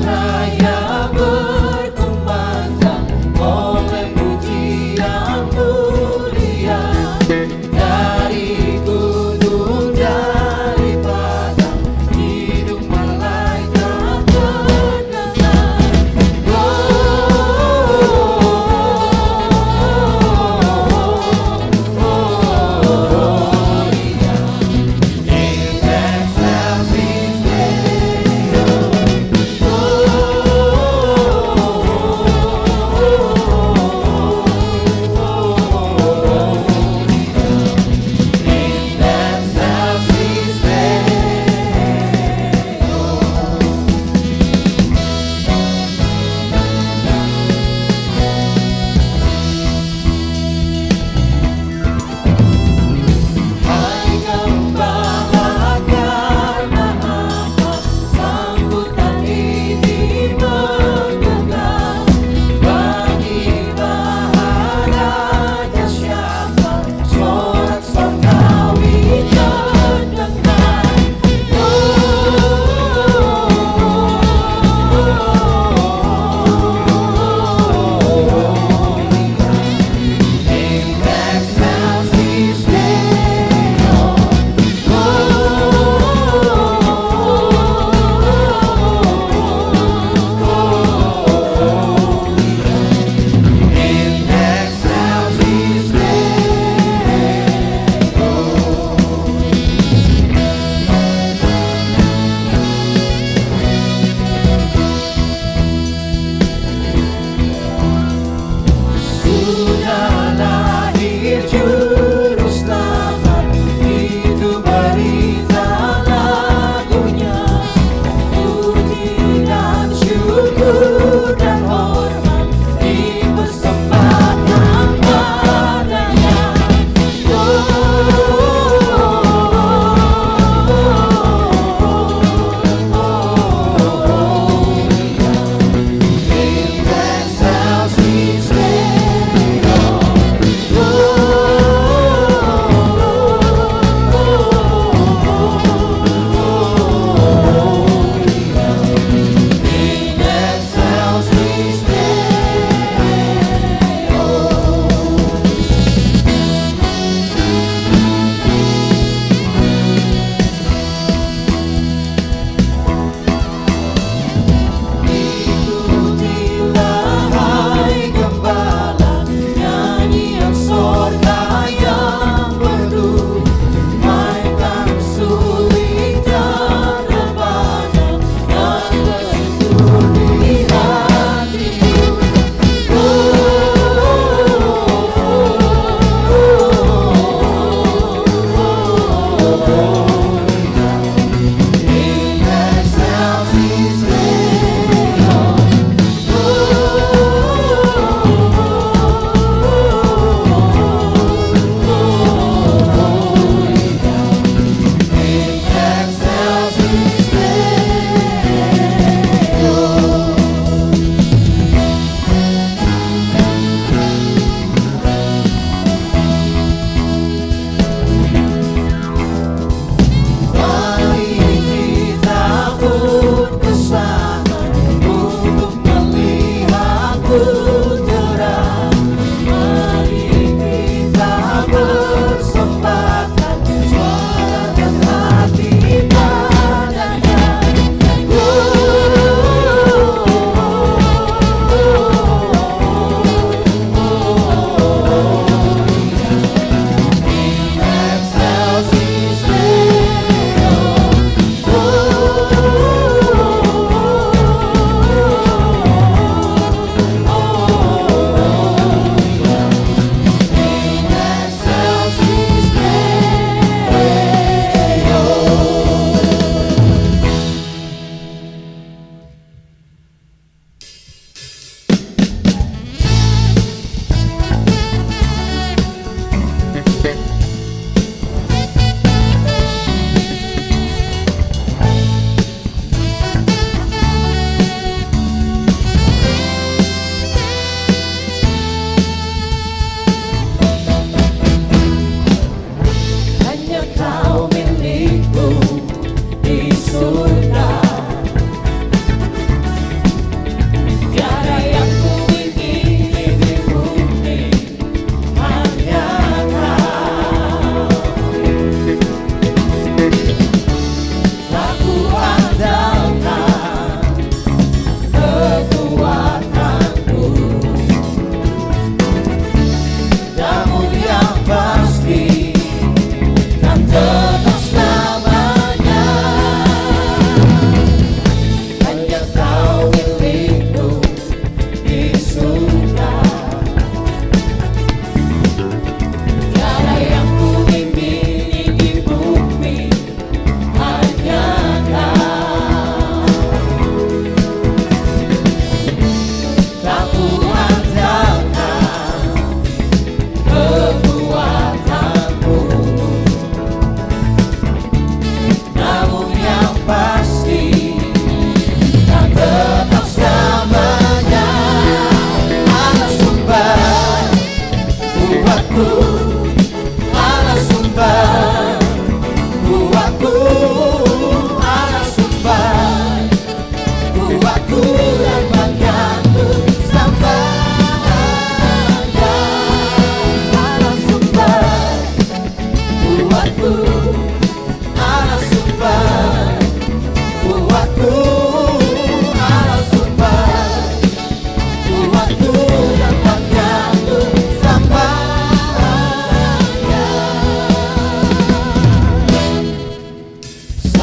[SPEAKER 10] Raya berkumandang oleh pujian mulia dari gunung, dari padang, hidung malaikat bergerak.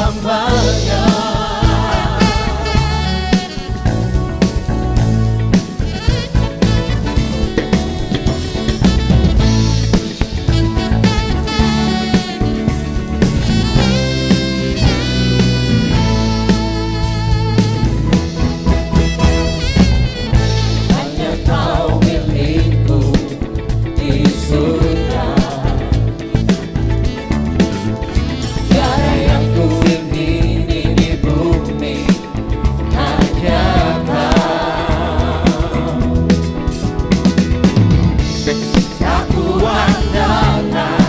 [SPEAKER 10] sambalnya. Hanya kau milikku di surga. Tiada yang ku ingini di bumi, hanya kau. Tak kuandalkan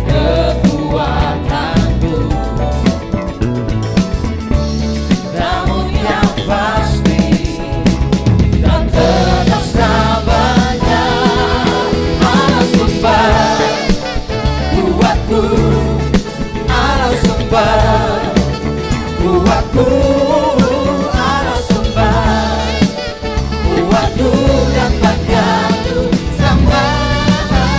[SPEAKER 10] kekuatanku, namun yang pasti dan tetap selamanya Allah sumber kuatku, Allah sumber kuatku, Allah sumber kuatku dan panjangku selamanya.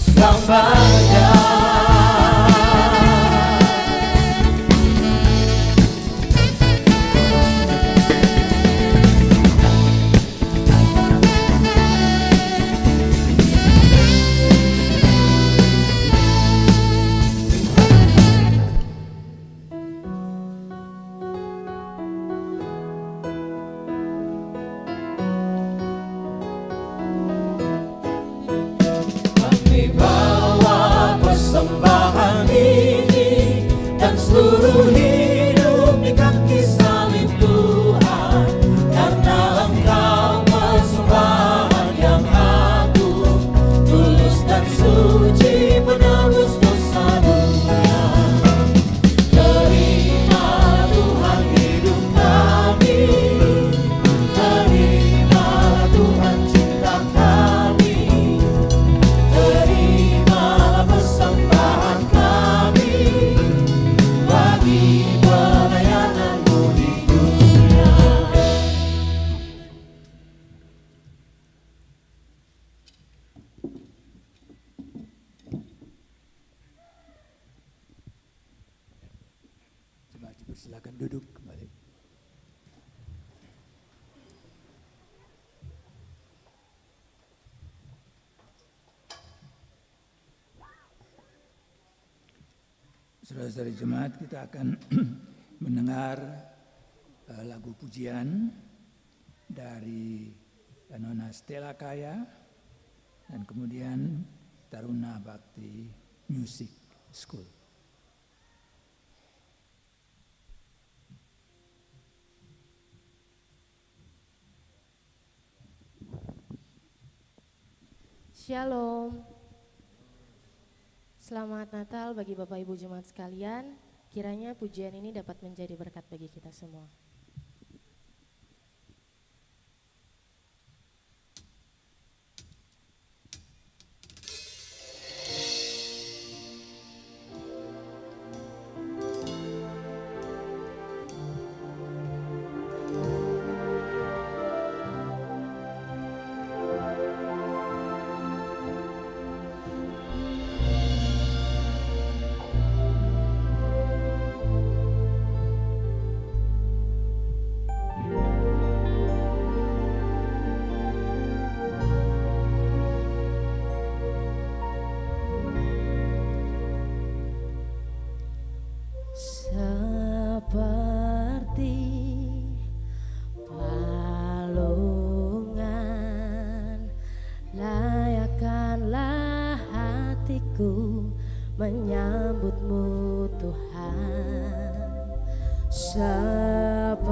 [SPEAKER 10] Selamanya. Kami bawa persembahan ini dan seluruh hidup di kaki salib Tuhan, karena Engkau persembahan yang agung, tulus dan suci, penebus dosa dunia. Terima Tuhan hidup kami, terima Tuhan cinta kami. Terimalah persembahan kami bagi pelayanan-Mu di dunia.
[SPEAKER 3] Jemaat dipersilakan duduk kembali. Saudara-saudari jemaat, kita akan mendengar lagu pujian dari Nona Stella Kaya dan kemudian Taruna Bakti Music School.
[SPEAKER 12] Shalom. Selamat Natal bagi Bapak Ibu Jemaat sekalian. Kiranya pujian ini dapat menjadi berkat bagi kita semua.
[SPEAKER 13] Seperti palungan layakkanlah hatiku menyambut-Mu Tuhan, seperti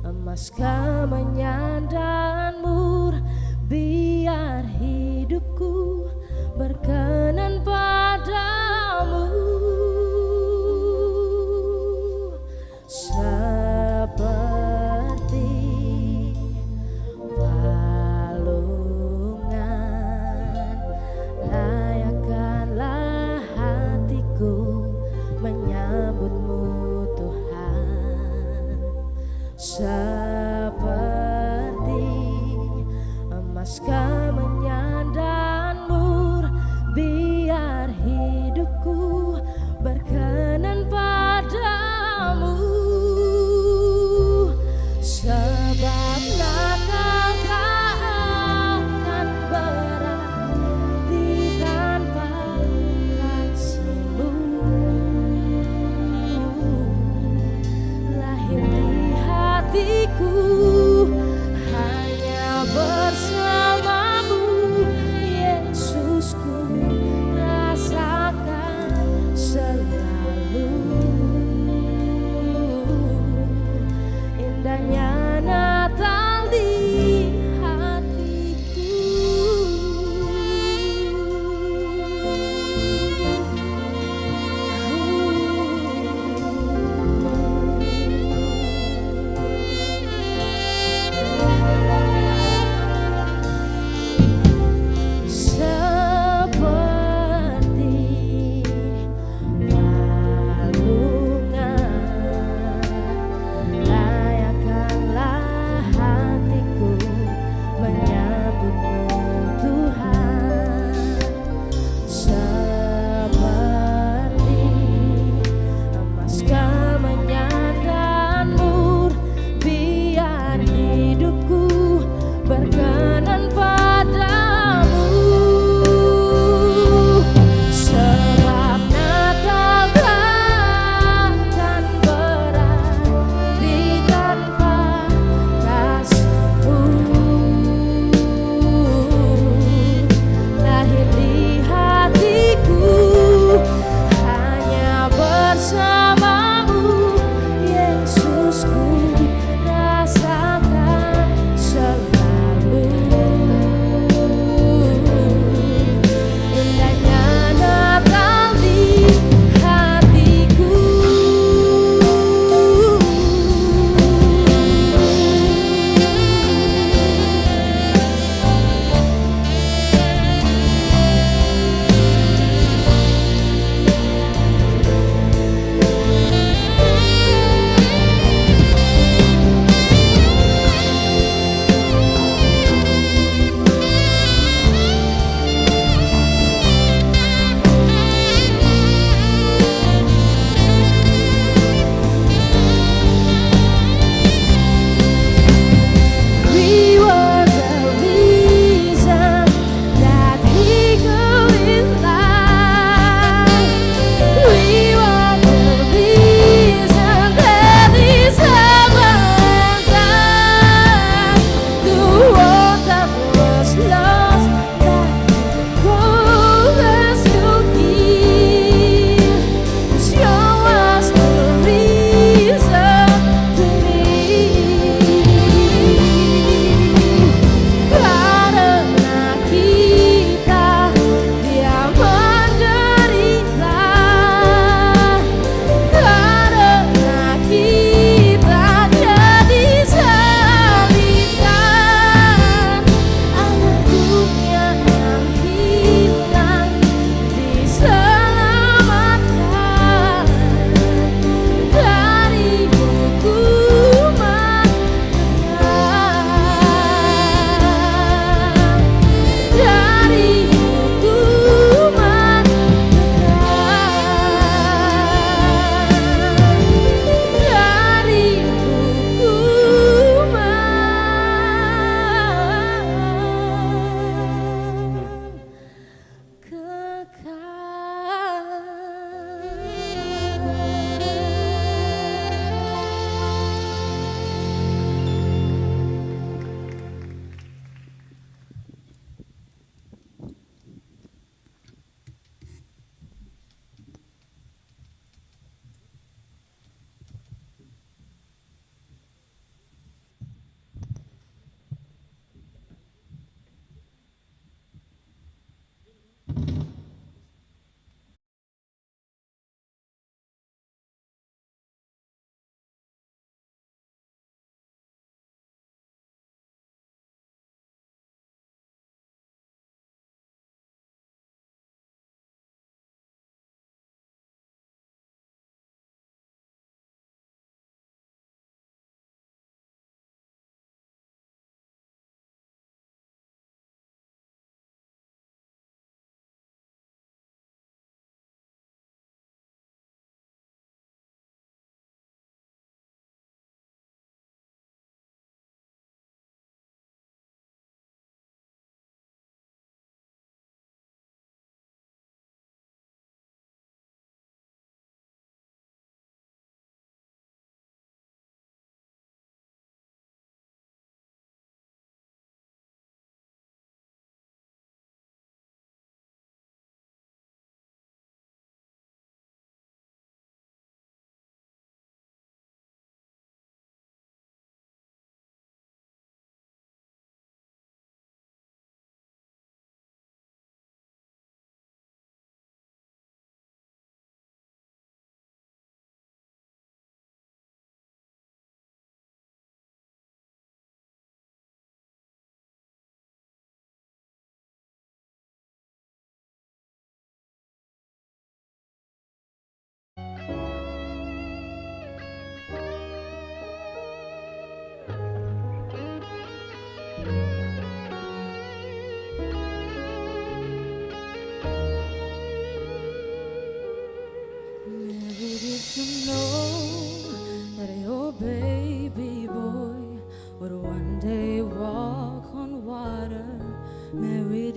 [SPEAKER 13] emas kemenyan mur, biar hidupku berkenan padamu. Seperti palungan layakkanlah hatiku menyambut-Mu Tuhan, seperti emas kemenyan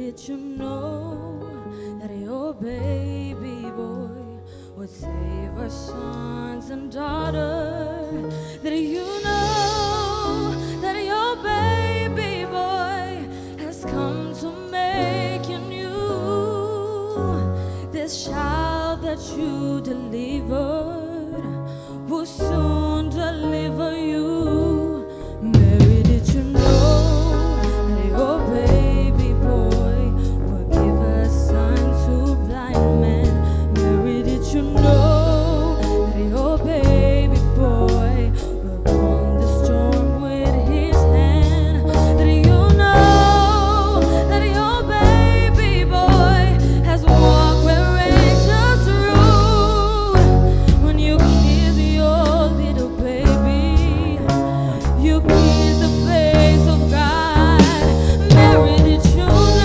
[SPEAKER 13] did you know that your baby boy would save our sons and daughters? Did you know that your baby boy has come to make you new? This child that you delivered will soon deliver you. Mary, did you know that your baby boy will give a son to blind men? Mary, did you know that your baby boy will calm the storm with his hand? Did you know that your baby boy has walked where angels rode? When you kiss your little baby, you kiss the face of God. Mary, did you know?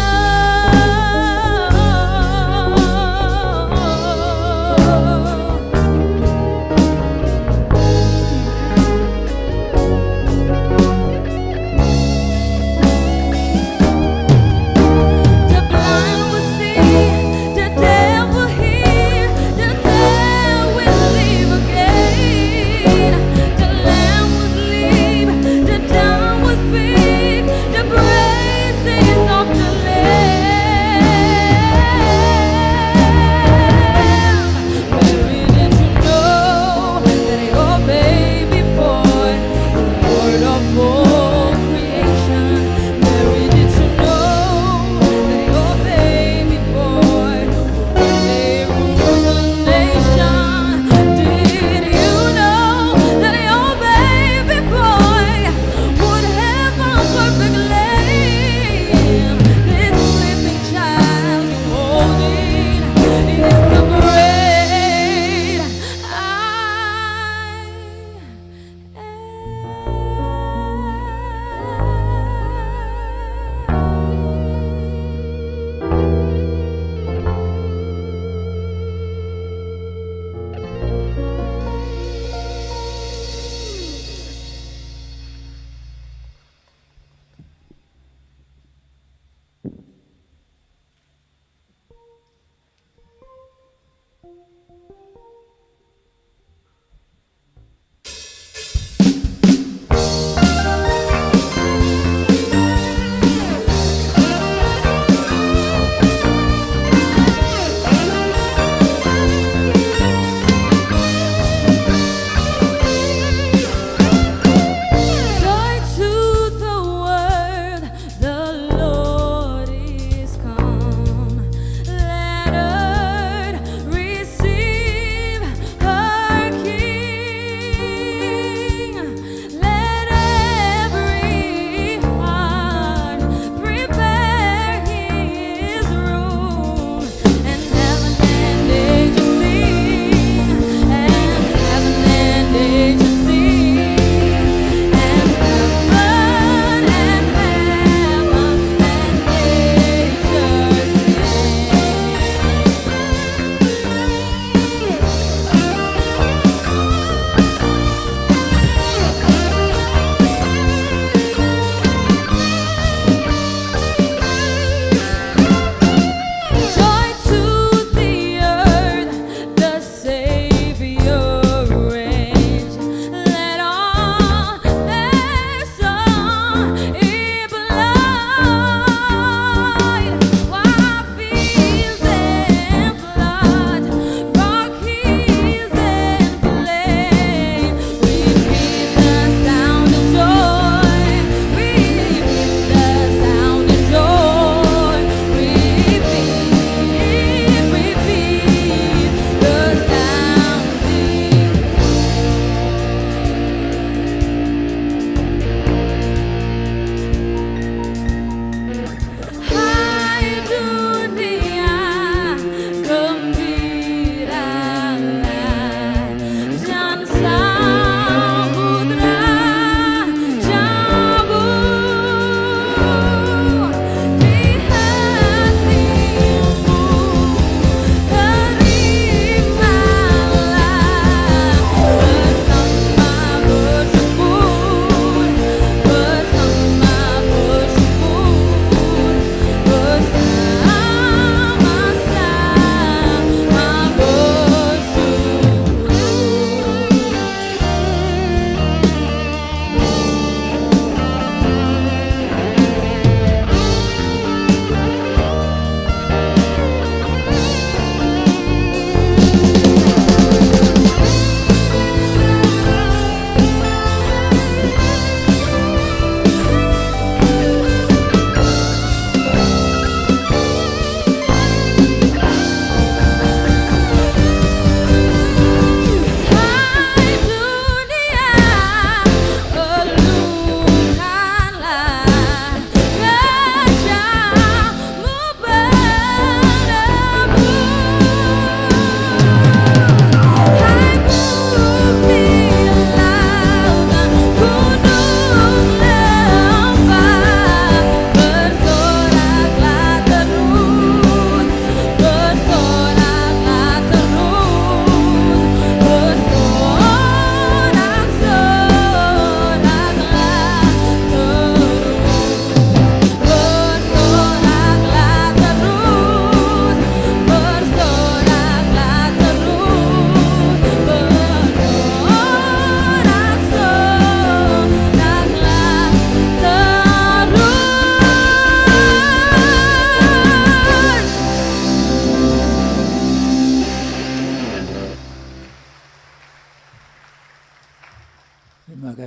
[SPEAKER 13] The blind will see, the deaf will hear, the dead will live again. The lamb will leap, the dumb will speak, the praises of the Lamb. Mary, did you know that your baby boy is Lord of all creation? Mary, did you know that your baby boy will rule the nation? Did you know that your baby boy would have a perfect lamb? This sleeping child you're holding is the great I Joy to the world, the Lord is come. Let earth receive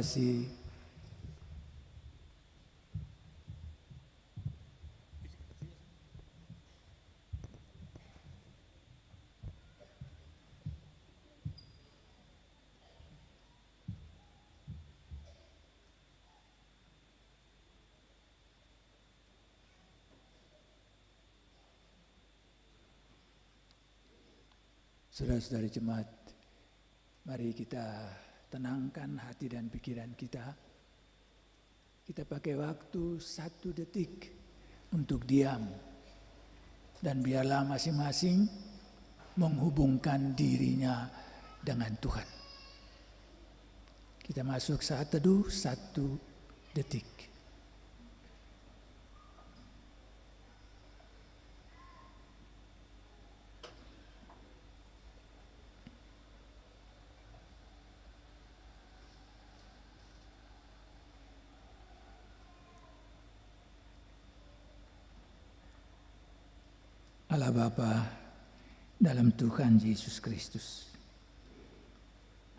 [SPEAKER 3] kasih. Saudara-saudari jemaat, mari kita tenangkan hati dan pikiran kita. Kita pakai waktu 1 detik untuk diam. Dan biarlah masing-masing menghubungkan dirinya dengan Tuhan. Kita masuk saat teduh 1 detik. Allah Bapa dalam Tuhan Yesus Kristus,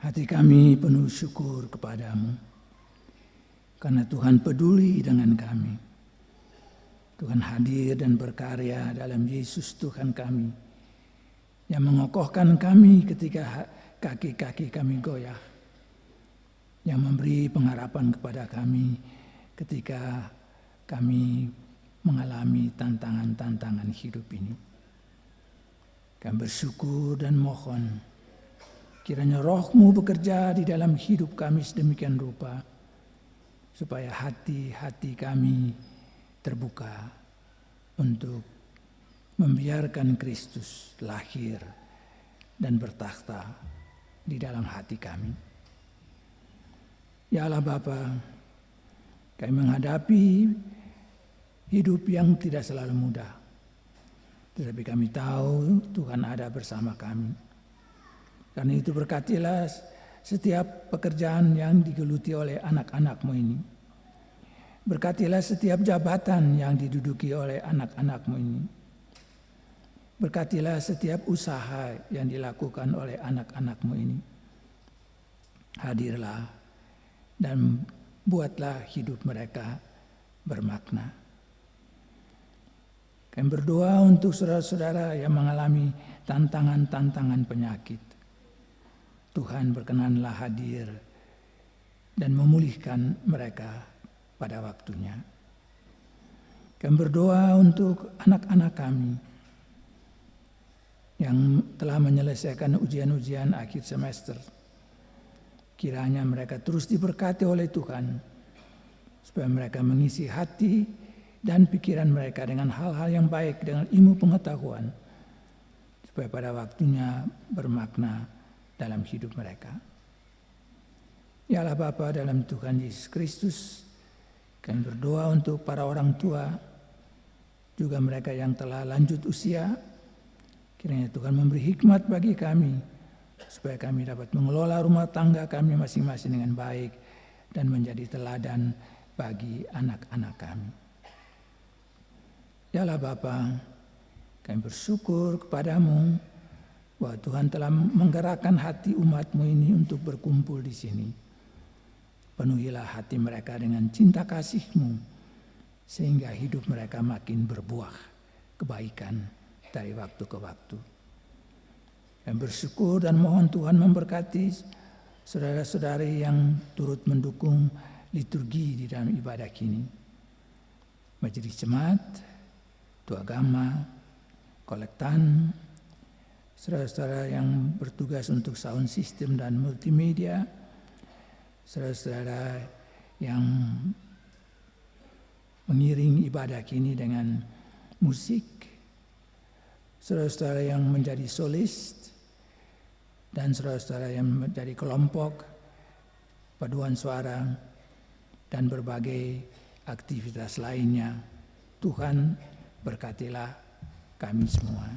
[SPEAKER 3] hati kami penuh syukur kepadamu karena Tuhan peduli dengan kami. Tuhan hadir dan berkarya dalam Yesus Tuhan kami yang mengokohkan kami ketika kaki-kaki kami goyah, yang memberi pengharapan kepada kami ketika kami mengalami tantangan-tantangan hidup ini. Kami bersyukur dan mohon kiranya Roh-Mu bekerja di dalam hidup kami sedemikian rupa supaya hati-hati kami terbuka untuk membiarkan Kristus lahir dan bertakhta di dalam hati kami. Ya Allah Bapa, kami menghadapi hidup yang tidak selalu mudah. Tetapi kami tahu Tuhan ada bersama kami. Karena itu berkatilah setiap pekerjaan yang digeluti oleh anak-anak-Mu ini. Berkatilah setiap jabatan yang diduduki oleh anak-anak-Mu ini. Berkatilah setiap usaha yang dilakukan oleh anak-anak-Mu ini. Hadirlah dan buatlah hidup mereka bermakna. Kami berdoa untuk saudara-saudara yang mengalami tantangan-tantangan penyakit. Tuhan berkenanlah hadir dan memulihkan mereka pada waktunya. Kami berdoa untuk anak-anak kami yang telah menyelesaikan ujian-ujian akhir semester. Kiranya mereka terus diberkati oleh Tuhan, supaya mereka mengisi hati dan pikiran mereka dengan hal-hal yang baik, dengan ilmu pengetahuan, supaya pada waktunya bermakna dalam hidup mereka. Ya Allah Bapa dalam Tuhan Yesus Kristus, kami berdoa untuk para orang tua, juga mereka yang telah lanjut usia. Kiranya Tuhan memberi hikmat bagi kami, supaya kami dapat mengelola rumah tangga kami masing-masing dengan baik dan menjadi teladan bagi anak-anak kami. Ya Allah Bapa, kami bersyukur kepadamu bahwa Tuhan telah menggerakkan hati umat-Mu ini untuk berkumpul di sini. Penuhilah hati mereka dengan cinta kasih-Mu, sehingga hidup mereka makin berbuah kebaikan dari waktu ke waktu. Kami bersyukur dan mohon Tuhan memberkati saudara-saudari yang turut mendukung liturgi di dalam ibadah kini. Majelis Jemaat, Tua Agama, kolektan, saudara-saudara yang bertugas untuk sound system dan multimedia, saudara-saudara yang mengiring ibadah kini dengan musik, saudara-saudara yang menjadi solis, dan saudara-saudara yang menjadi kelompok paduan suara, dan berbagai aktivitas lainnya. Tuhan berkatilah kami semua.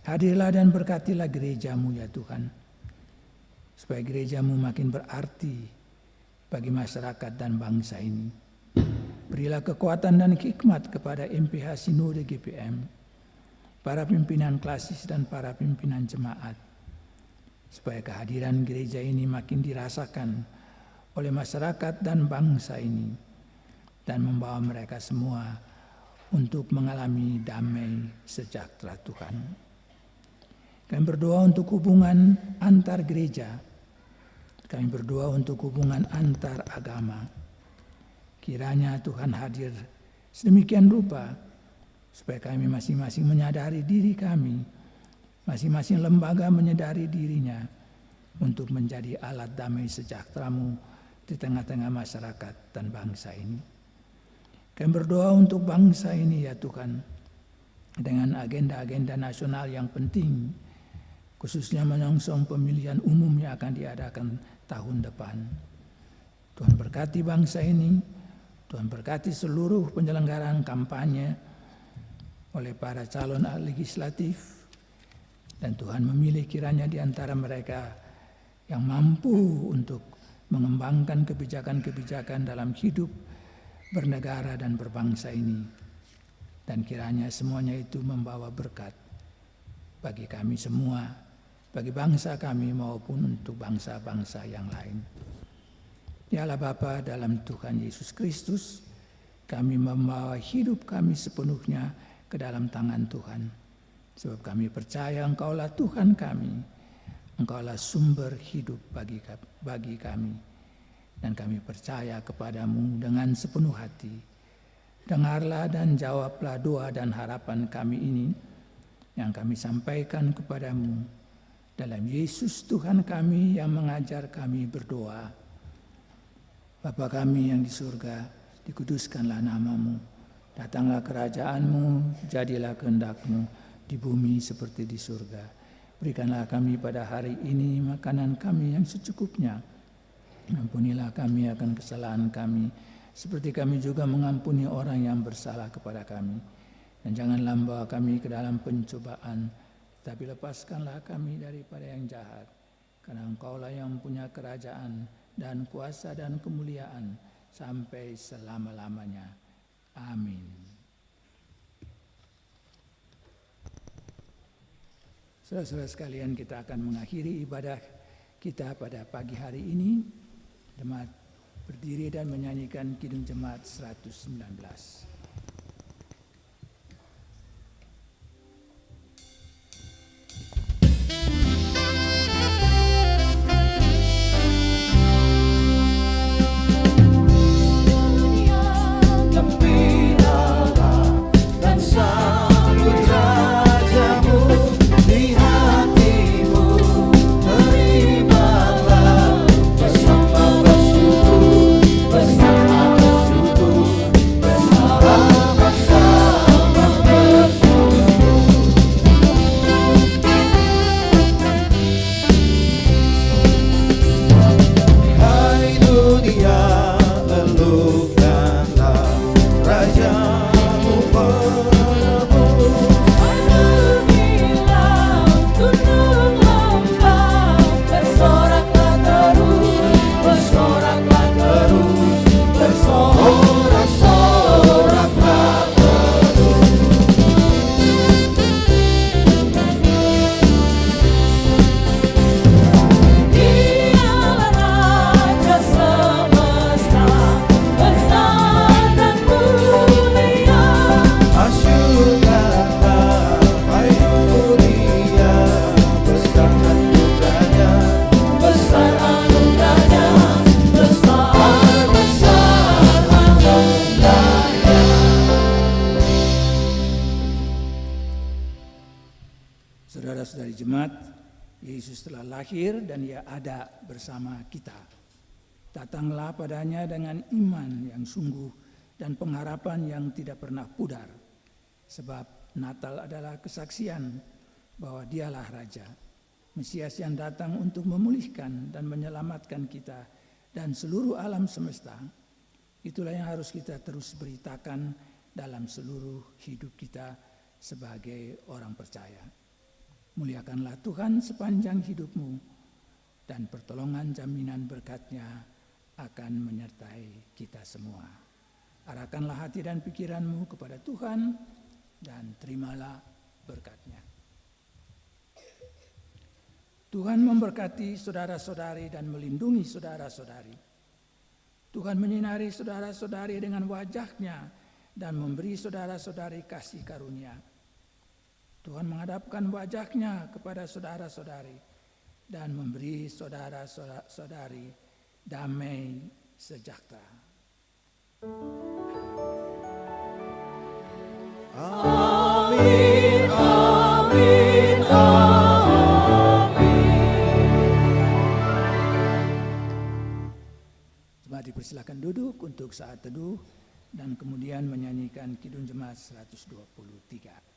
[SPEAKER 3] Hadirlah dan berkatilah gereja-Mu ya Tuhan, supaya gereja-Mu makin berarti bagi masyarakat dan bangsa ini. Berilah kekuatan dan hikmat kepada MPH Sinode GPM, para pimpinan klasis dan para pimpinan jemaat, supaya kehadiran gereja ini makin dirasakan oleh masyarakat dan bangsa ini, dan membawa mereka semua untuk mengalami damai sejahtera Tuhan. Kami berdoa untuk hubungan antar gereja, kami berdoa untuk hubungan antar agama. Kiranya Tuhan hadir sedemikian rupa, supaya kami masing-masing menyadari diri kami, masing-masing lembaga menyadari dirinya untuk menjadi alat damai sejahtera-Mu di tengah-tengah masyarakat dan bangsa ini. Kami berdoa untuk bangsa ini ya Tuhan, dengan agenda-agenda nasional yang penting, khususnya menyongsong pemilihan umum yang akan diadakan tahun depan. Tuhan berkati bangsa ini, Tuhan berkati seluruh penyelenggaraan kampanye oleh para calon legislatif, dan Tuhan memilih kiranya di antara mereka yang mampu untuk mengembangkan kebijakan-kebijakan dalam hidup bernegara dan berbangsa ini. Dan kiranya semuanya itu membawa berkat bagi kami semua, bagi bangsa kami maupun untuk bangsa-bangsa yang lain. Ya Allah Bapa, dalam Tuhan Yesus Kristus, kami membawa hidup kami sepenuhnya ke dalam tangan Tuhan. Sebab kami percaya Engkaulah Tuhan kami, Engkaulah sumber hidup bagi kami. Dan kami percaya kepadamu dengan sepenuh hati. Dengarlah dan jawablah doa dan harapan kami ini yang kami sampaikan kepadamu dalam Yesus Tuhan kami yang mengajar kami berdoa. Bapa kami yang di surga, dikuduskanlah namamu, datanglah kerajaanmu, jadilah kehendak-Mu di bumi seperti di surga. Berikanlah kami pada hari ini makanan kami yang secukupnya. Ampunilah kami akan kesalahan kami, seperti kami juga mengampuni orang yang bersalah kepada kami. Dan janganlah membawa kami ke dalam pencobaan, tapi lepaskanlah kami daripada yang jahat. Karena Engkaulah yang punya kerajaan dan kuasa dan kemuliaan sampai selama-lamanya. Amin. Saudara-saudara sekalian, kita akan mengakhiri ibadah kita pada pagi hari ini. Jemaat berdiri dan menyanyikan Kidung Jemaat 119. Saudara-saudari jemaat, Yesus telah lahir dan Ia ada bersama kita. Datanglah padanya dengan iman yang sungguh dan pengharapan yang tidak pernah pudar. Sebab Natal adalah kesaksian bahwa Dialah Raja, Mesias yang datang untuk memulihkan dan menyelamatkan kita dan seluruh alam semesta. Itulah yang harus kita terus beritakan dalam seluruh hidup kita sebagai orang percaya. Muliakanlah Tuhan sepanjang hidupmu, dan pertolongan jaminan berkat-Nya akan menyertai kita semua. Arahkanlah hati dan pikiranmu kepada Tuhan, dan terimalah berkat-Nya. Tuhan memberkati saudara-saudari dan melindungi saudara-saudari. Tuhan menyinari saudara-saudari dengan wajah-Nya dan memberi saudara-saudari kasih karunia. Tuhan menghadapkan wajah-Nya kepada saudara-saudari dan memberi saudara-saudari damai sejahtera.
[SPEAKER 10] Amin, amin, amin.
[SPEAKER 3] Jemaat dipersilakan duduk untuk saat teduh dan kemudian menyanyikan Kidung Jemaat 123.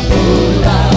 [SPEAKER 10] pulang